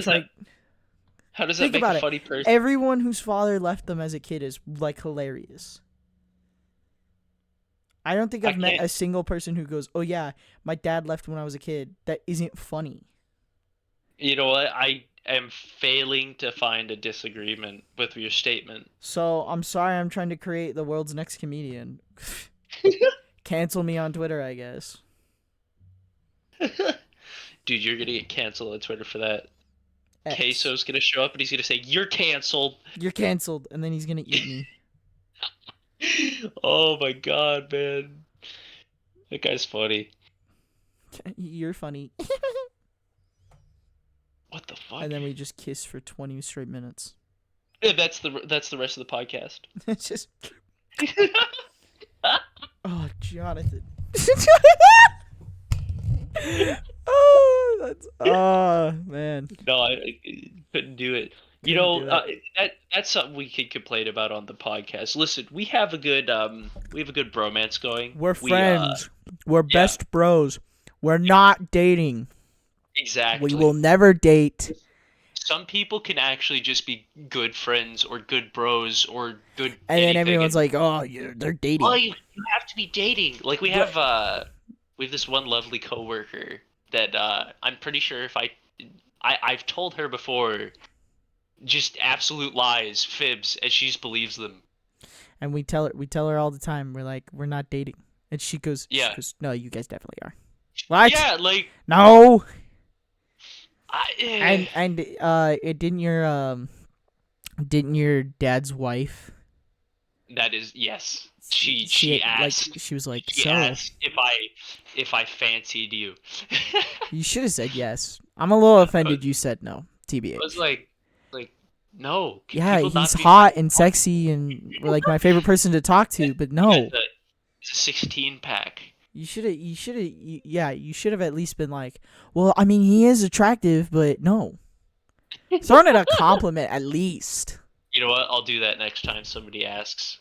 does that Think make a about it. funny person? Everyone whose father left them as a kid is like hilarious. I don't think I I've met can't. a single person who goes, "Oh yeah, my dad left when I was a kid." That isn't funny. You know what? I am failing to find a disagreement with your statement. So I'm sorry. I'm trying to create the world's next comedian. Cancel me on Twitter, I guess. Dude, you're gonna get canceled on Twitter for that. X. Queso's gonna show up and he's gonna say, "You're canceled." You're canceled, and then he's gonna eat me. Oh my god, man. That guy's funny. You're funny. What the fuck? And then we just kiss for 20 straight minutes. Yeah, that's the rest of the podcast. It's just. Oh, Jonathan. Oh man. No, I couldn't do it. Couldn't do it. That's something we could complain about on the podcast. Listen, we have a good bromance going. We're We friends. We're yeah. best bros. We're not dating. Exactly. We will never date. Some people can actually just be good friends or good bros or good And then anything. everyone's like, "Oh, they're dating." Oh, you have to be dating. Like we have this one lovely coworker that I'm pretty sure if I've told her before just absolute lies, fibs, and she just believes them. And we tell her all the time. We're like, "We're not dating," and she goes, Yeah. "No, you guys definitely are." What? Yeah, like No. and didn't your dad's wife? that is yes. She asked. Like she was like, She "So asked if I fancied you. you should have said yes." I'm a little I offended you said no. TBH. was like no. Can Yeah, people he's not be hot and sexy and like my favorite person to talk to, but no. It's a 16 pack. You should have at least been like, well, I mean, he is attractive, but no. Throwing it a compliment at least. You know what? I'll do that next time somebody asks.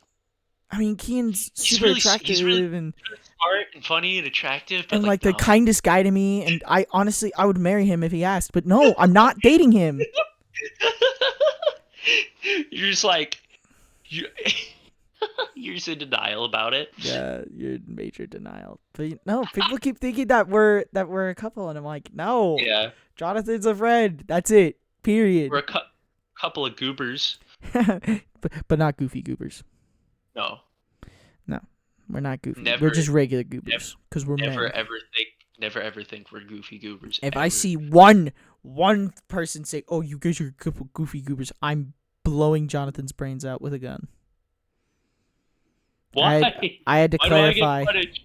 I mean, Keyen's He's super attractive he's really and smart and funny and attractive, but like the no. kindest guy to me, and I would marry him if he asked, but no, I'm not dating him. You're just like you're just in denial about it. Yeah, you're in major denial. But no, people keep thinking that we're a couple, and I'm like, no. Yeah. Jonathan's a friend. That's it. Period. We're a couple of goobers. but not goofy goobers. No. No, we're not goofy. Never, we're just regular goobers because we're never men. never ever think we're goofy goobers. If ever. I see one person say, "Oh, you guys are a couple goofy goobers," I'm blowing Jonathan's brains out with a gun. Why? I had to Why clarify. do I get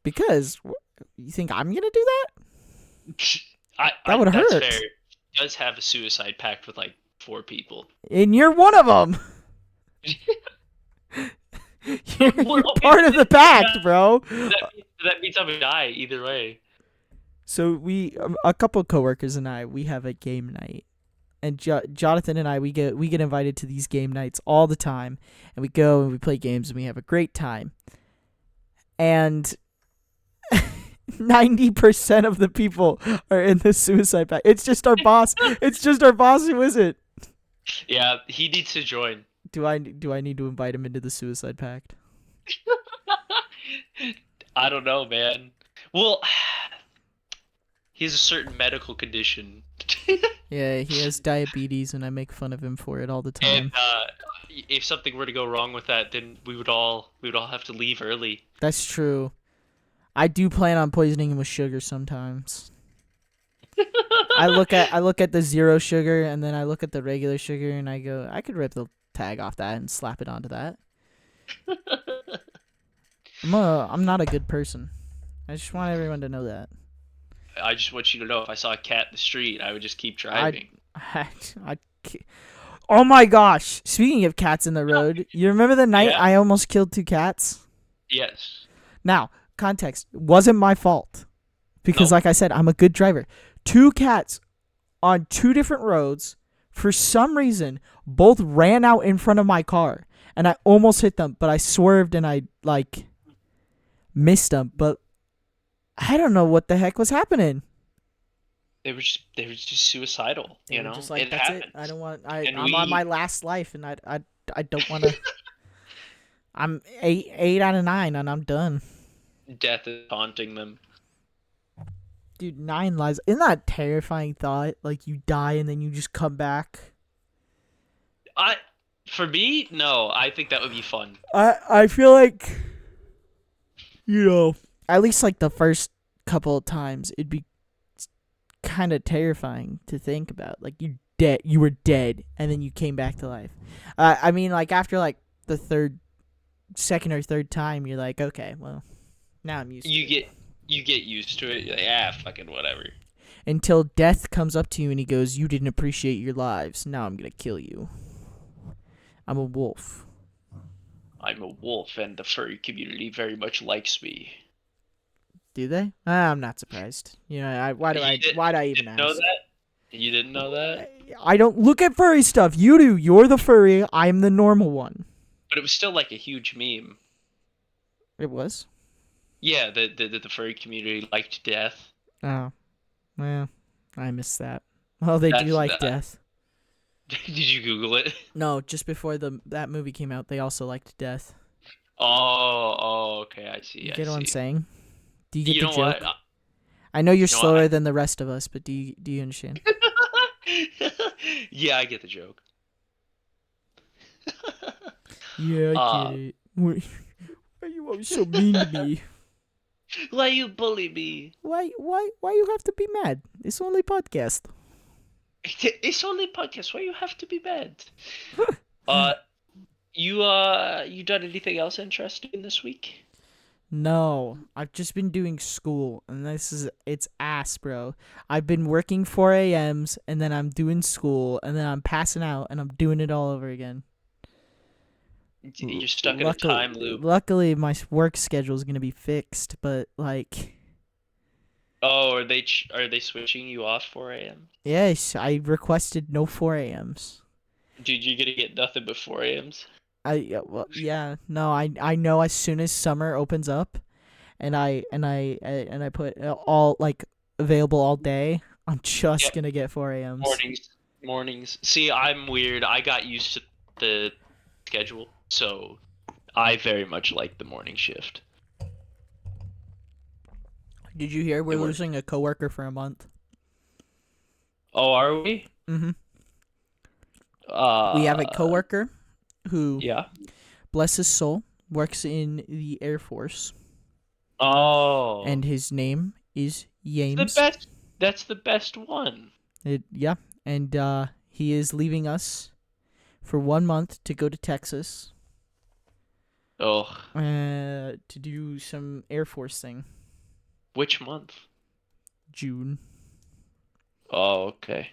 Because you think I'm gonna do that? that would hurt. That's fair. He does have a suicide pact with like 4 people. And you're one of them. you're part of the pact, bro. That means I'm gonna die either way. So a couple of coworkers and we have a game night, and Jonathan and we get invited to these game nights all the time, and we go and we play games and we have a great time. And 90% of the people are in the suicide pact. It's just our boss. It's just our boss who isn't. Yeah, he needs to join. Do I need to invite him into the suicide pact? I don't know, man. Well, he has a certain medical condition. Yeah, he has diabetes, and I make fun of him for it all the And time. if something were to go wrong with that, then we would all have to leave early. That's true. I do plan on poisoning him with sugar sometimes. I look at the zero sugar, and then I look at the regular sugar, and I go, I could rip the tag off that and slap it onto that. I'm not a good person. I just want everyone to know that. I just want you to know if I saw a cat in the street, I would just keep I driving. I oh my gosh! Speaking of cats in the road, you remember the night Yeah. I almost killed 2 cats? Yes. Now, context, it wasn't my fault because, Nope. like I said, I'm a good driver. 2 cats on 2 different roads, for some reason, both ran out in front of my car, and I almost hit them, but I swerved and I missed them. But I don't know what the heck was happening. They were just suicidal, They were just like, It "That's it. I happens. don't want. And I'm on my last life, and I don't want to. I'm 8 out of 9, and I'm done." death is haunting them. Dude, 9 lives. Isn't that a terrifying thought? Like, you die and then you just come back. I For me, no, I think that would be fun. I feel like, at least like the first couple of times, it'd be kind of terrifying to think about. Like, you were dead, and then you came back to life. I mean, like, after like the second or third time, you're like, okay, well, now I'm used to it. You get used to it. You're like, fucking whatever. Until death comes up to you and he goes, "You didn't appreciate your lives. Now I'm gonna kill you. I'm a wolf." I'm a wolf, and the furry community very much likes me. Do they? I'm not surprised. Why do I even Didn't know ask? that? You didn't know that? I don't look at furry stuff. You do. You're the furry. I'm the normal one. But it was still like a huge meme. It was. Yeah, the furry community liked death. Oh, well, I missed that. Oh, they do That's like that. death. Did you Google it? No, just before that movie came out, they also liked death. Okay, I see, You I get what I'm see. saying? Do you get You the know what? joke? I know you're You know what? slower than the rest of us, but do you understand? Yeah, I get the joke. Yeah, I get uh, it. Why are you always so mean to me? why you bully me? Why you have to be mad? It's only podcast. It's only podcast. Why you have to be mad? Uh, you done anything else interesting this week? No, I've just been doing school, and it's ass, bro. I've been working 4 a.m.s, and then I'm doing school, and then I'm passing out, and I'm doing it all over again. You're stuck in a Luckily, time loop. luckily, my work schedule is gonna be fixed, but like, Oh, are they switching you off 4 a.m.? yes, I requested no 4 a.m.s. Dude, you're gonna get nothing but 4 a.m.s. Well, yeah, no, I know as soon as summer opens up, and I put all like available all day, I'm just Yep, gonna get 4 a.m.s. mornings. See, I'm weird. I got used to the schedule, so I very much like the morning shift. Did you hear It we're works. losing a coworker for a month? Oh, are we? Mm-hmm. We have a Uh, coworker who, yeah. bless his soul, works in the Air Force, Oh, and his name is it's the Yames. best. That's the best one. Yeah, and he is leaving us for 1 month to go to Texas Oh, to do some Air Force thing. which month? June. Oh, okay.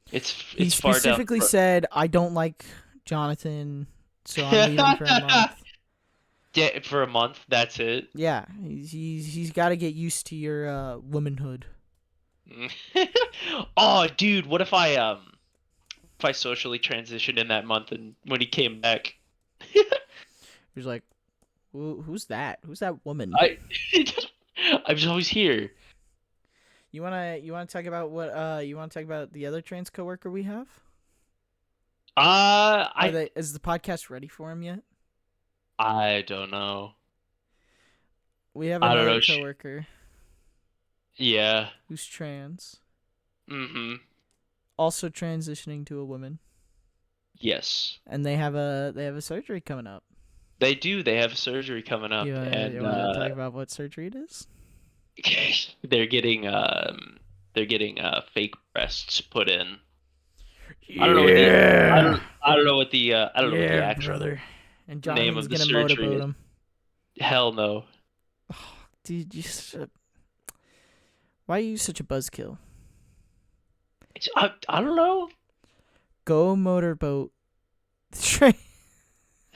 He It's far down specifically the said, "I don't like Jonathan, so I'm leaving for a month." Yeah, for a month. That's it. Yeah, he's got to get used to your womanhood. Oh, dude, what if I socially transitioned in that month and when he came back, He's like, Who's that? Who's that woman?" I I was always here. You wanna talk about what you wanna talk about the other trans coworker we have? I Is the podcast ready for him yet? I don't know. We have I don't another know. coworker. Yeah. who's trans, Mm-hmm. also transitioning to a woman, Yes. and they have a surgery coming up. They do. They have surgery coming up, You and want to talk about what surgery it is? they're getting fake breasts put in. I don't know what the Yeah, I don't know what the I don't know what the yeah, actual brother. And name Jonathan's of the gonna surgery motorboat is. him. Hell no. Oh, dude, why are you such a buzzkill? I don't know. Go motorboat the train.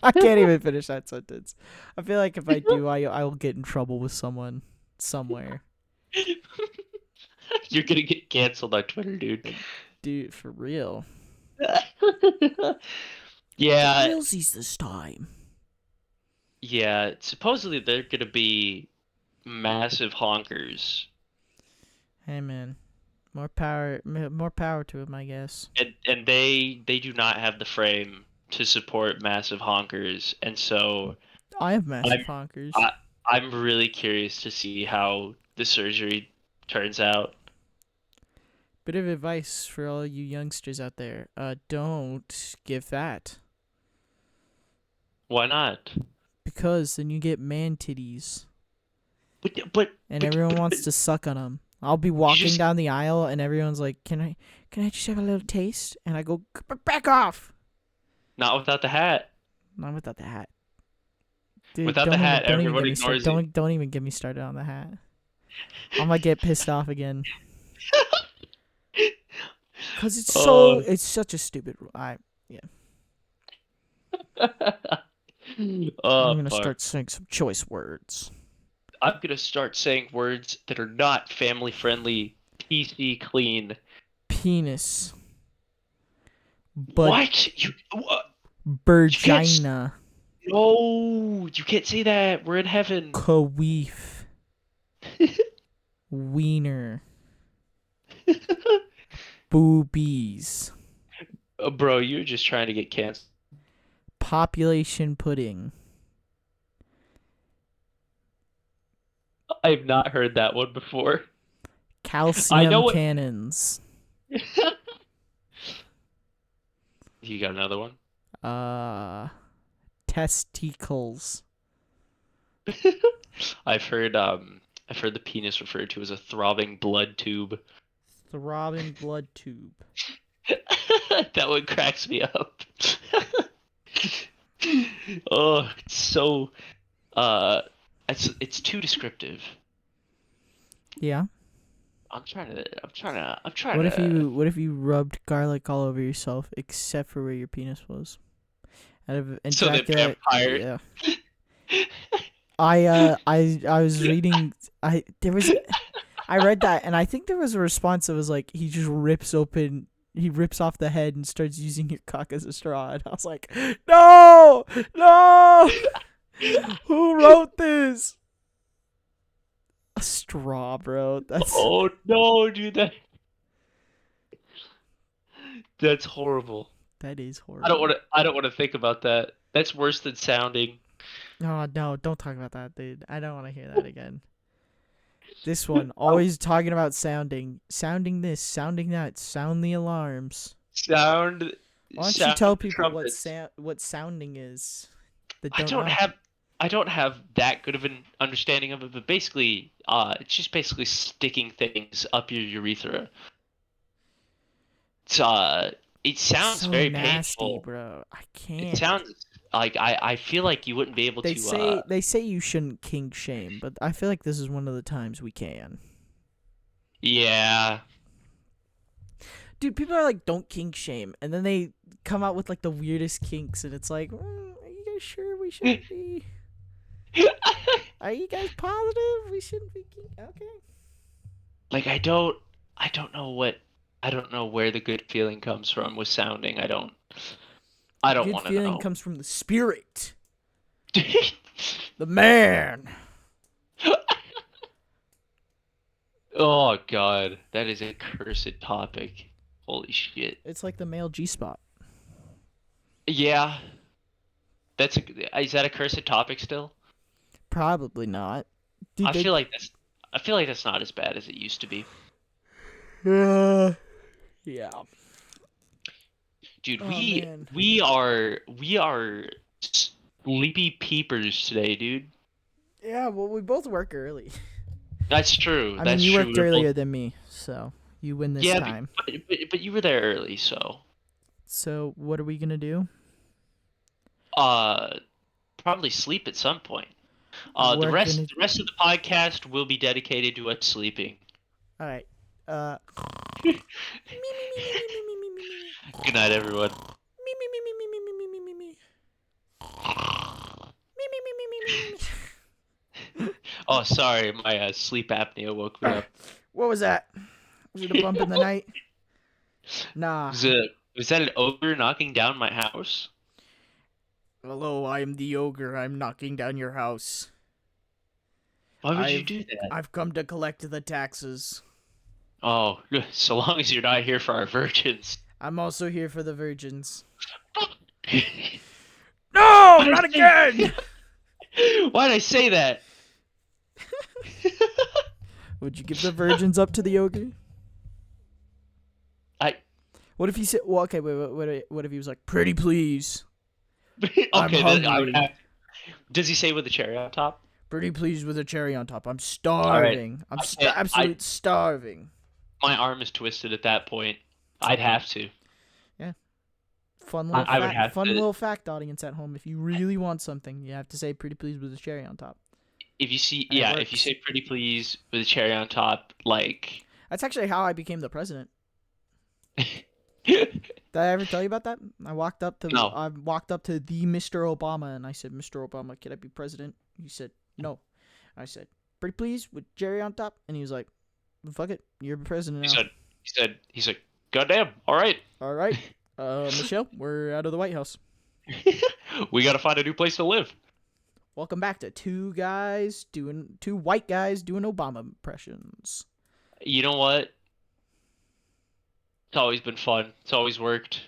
I can't even finish that sentence. I feel like if I do, I will get in trouble with someone somewhere. You're gonna get canceled on Twitter, dude. Like, dude, for real. For Yeah, realsies this time. yeah. Supposedly they're gonna be massive honkers, Hey man, more power to him, I guess. and they do not have the frame to support massive honkers, and so I have I'm massive honkers. I, I'm really curious to see how the surgery turns out. Bit of advice for all you youngsters out there. Don't get fat. Why not? Because then you get man titties. But but And but, everyone but, wants but to suck on them. I'll be you walking just down the aisle and everyone's like, can I just have a little taste?" And I go, "Back off." not without the hat. Not without the hat. Dude, Without the hat, don't even everyone get me started. ignores you. Don't even get me started on the hat. I'm gonna get pissed off again. Cause Oh. it's such a stupid rule. Yeah. Oh I'm gonna fuck. start saying some choice words. I'm gonna start saying words that are not family friendly, PC clean. Penis. But What? You can't. Virginia. No, you can't say that. We're in heaven. Queef. Wiener. Boobies. Bro, you're just trying to get canceled. Population pudding. I've not heard that one before. I know Calcium what. cannons. You got another one? Uh, Testicles. I've heard the penis referred to as a throbbing blood tube. Throbbing blood tube. That one cracks me up. Oh, it's so uh it's too descriptive. Yeah. I'm trying to What if you rubbed garlic all over yourself except for where your penis was? Out of so the ejaculate. vampire. Yeah. I was reading. I read that and I think there was a response that was like he just he rips off the head and starts using your cock as a straw, and I was like, no, no, who wrote this? A straw, bro. Oh no, dude, that's horrible. That is horrible. I don't want to think about that. That's worse than sounding. Oh no, don't talk about that, dude. I don't want to hear that again. This one, Oh, always talking about sounding this, sounding that, sound the alarms. sound Why don't you sound tell the people trumpets. what sounding is that I don't don't know? have I don't have that good of an understanding of it, but basically, it's just basically sticking things up your urethra. It's it It's sounds so very nasty, painful. bro. I It can't. sounds like I feel like you wouldn't be able to They say you shouldn't kink shame, but I feel like this is one of the times we can. yeah. Dude, people are like, don't kink shame, and then they come out with like the weirdest kinks, and it's like, are you guys sure we shouldn't be? Are you guys positive we shouldn't be kink? Okay. Like I don't know where the good feeling comes from with sounding. I don't Good want to feeling know. comes from the spirit, the man. Oh god, that is a cursed topic. Holy shit. It's like the male G spot. Yeah, is that a cursed topic still? Probably not, dude. I feel like that's I feel like that's not as bad as it used to be. Yeah. Dude, Oh man. we are sleepy peepers today, dude. Yeah. Well, we both work early. That's true. I mean, That's you true. worked We're both earlier than me, so you win this yeah, time. but you were there early, so So what are we gonna do? uh probably sleep at some point. The We're rest gonna. the rest of the podcast will be dedicated to us sleeping. All right. Good Me me me me me me me me me me night, everyone. me me me me me me me me me me me. Me me me me me me me me. Oh, sorry, my sleep apnea woke me up. What was that? Was it a bump in the night? Nah. Was that an ogre knocking down my house? Hello, I'm the ogre. I'm knocking down your house. Why would you I've do that? I've come to collect the taxes. Oh, so long as you're not here for our virgins. I'm also here for the virgins. Why'd No, I not say? again. Why'd I say that? Would you give the virgins up to the ogre? I What if he said? Well, okay, wait. What if he was like, "Pretty please, I'm okay. Then I would hungry. have. Does he say with a cherry on top? Pretty please with a cherry on top. I'm All right. starving. I'm I absolute starving." my arm is twisted at that point. I'd have to. Yeah. Fun little I would fact. have Fun to. little fact, audience at home. If you really want something, you have to say "Pretty please with a cherry on top," If you see, and it yeah, if you works. say "pretty please" with a cherry on top, like. That's actually how I became the president. No. Did I ever tell you about that? I walked up to the Mr. Obama and I said, "Mr. Obama, can I be president?" He said, "No." I said, "Pretty please with cherry on top," and he was like, "Fuck it, you're president He now." said. He's like, "Goddamn! All right, All right, Michelle, we're out of the White House. we got to find a new place to live." Welcome back to two white guys doing Obama impressions. You know what? It's always been fun. It's always worked.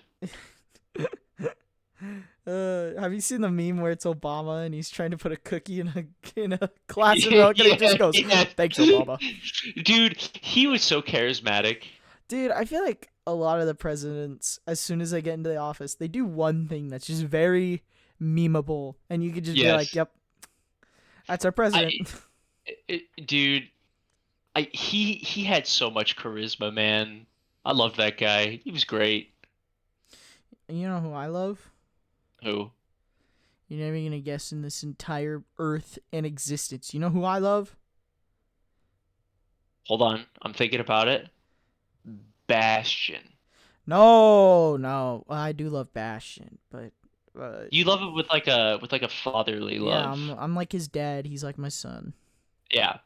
Have you seen the meme where it's Obama and he's trying to put a cookie in a glass of milk and he just goes, Yeah. "Thanks, Obama." Dude, he was so charismatic. Dude, I feel like a lot of the presidents, as soon as they get into the office, they do one thing that's just very memeable, and you could just be like, Yes. "Yep, that's our president." Dude, he had so much charisma, man. I loved that guy. He was great. You know who I love? Who? You're never gonna guess in this entire Earth in existence. You know who I love? Hold on, I'm thinking about it. Bastion. No, no, I do love Bastion, but You love it with like a fatherly yeah, love. I'm like his dad. He's like my son. Yeah.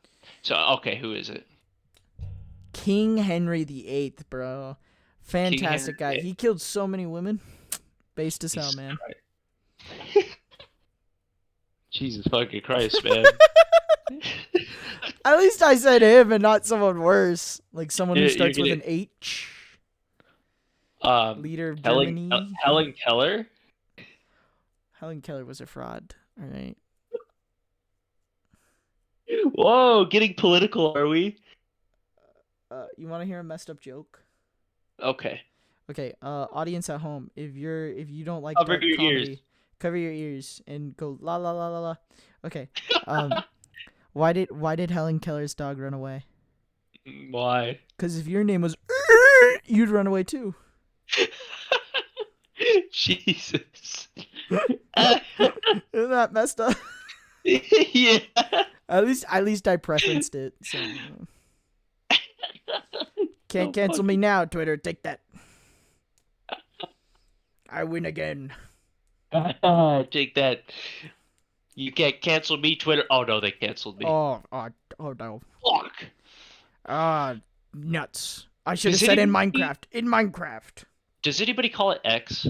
So okay, who is it? King Henry VIII, bro. King Fantastic guy. Henry. He killed so many women. Based as hell, Jesus man. Christ. Jesus fucking Christ, man. At least I said him and not someone worse. Like someone who You're starts with gonna an H. Leader of Helen Germany. Helen Keller. Helen Keller was a fraud. All right. Whoa, getting political, are we? You want to hear a messed up joke? Okay. Okay. Audience at home, if you don't like Cover dark your ears. comedy, cover your ears and go la la la la la. Okay. Um, why did Helen Keller's dog run away? Why? Because if your name was, you'd run away too. Jesus. Isn't that messed up? Yeah. At least I preferenced it. So can't So cancel me now, Twitter. Take that. I win again. Take that. You can't cancel me, Twitter. Oh no, they canceled me. Oh no. Fuck. Nuts. I should have Does said in anybody Minecraft. In Minecraft. does anybody call it X?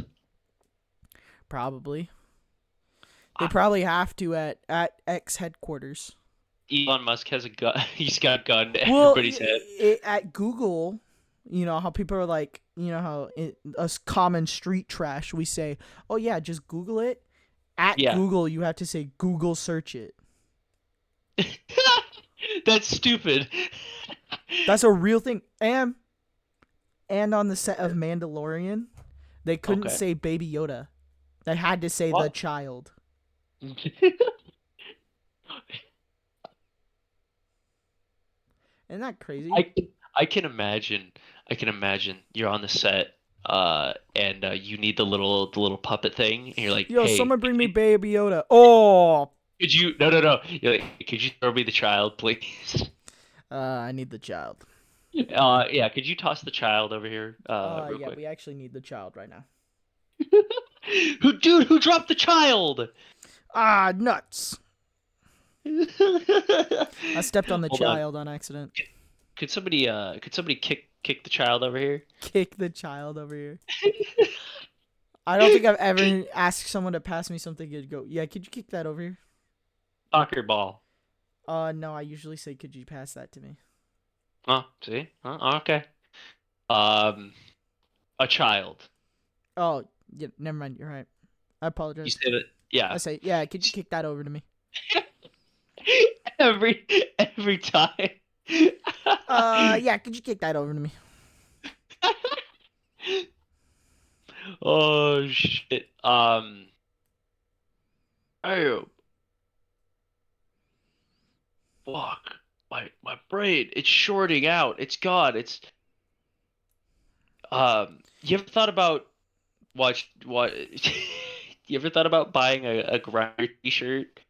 Probably. They probably have to at X headquarters. Elon Musk has a gun. He's got a gun to Well, everybody's head. at Google, you know how people are like, you know how us common street trash, we say, "Oh yeah, just Google it." At Yeah. Google, you have to say Google search it. That's stupid. That's a real thing. And on the set of Mandalorian, they couldn't Okay. say Baby Yoda. They had to say the What? child. Isn't that crazy? I can imagine. I can imagine you're on the set, and you need the little puppet thing, and you're like, Yo, hey, someone bring me Baby Yoda. Oh, could you? No, no, no. You're like, could you throw me the child, please? I need the child. Yeah. Could you toss the child over here, real Yeah, quick? we actually need the child right now. Dude, who dropped the child? Ah, nuts. I stepped on the Hold on. child on accident. Could somebody kick the child over here? Kick the child over here. I don't think I've ever asked someone to pass me something good. Go, yeah, could you kick that over here? Soccer ball. No, I usually say, could you pass that to me? Huh? See? Huh? Okay. Um, a child. Oh, yeah, never mind. You're right. I You apologize. say that? I Yeah. say, yeah, could you kick that over to me? every every time. Yeah, could you kick that over to me? Oh shit. Oh fuck. My brain. It's shorting out. It's gone. It's You ever thought about watch what? You ever thought about buying a grinder T-shirt?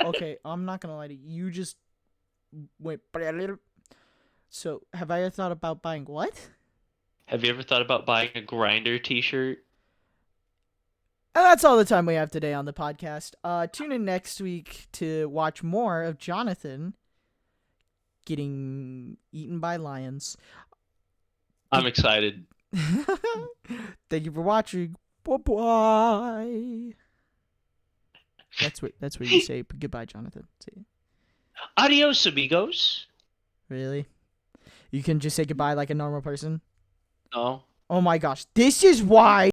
Okay, I'm not gonna lie to you. You just went. So, have I ever thought about buying what? Have you ever thought about buying a grinder T-shirt? And that's all the time we have today on the podcast. Tune in next week to watch more of Jonathan getting eaten by lions. I'm excited. Thank you for watching. Bye bye. That's where you say goodbye, Jonathan. See? Adios, amigos. Really? You can just say goodbye like a normal person? No. Oh my gosh. This is why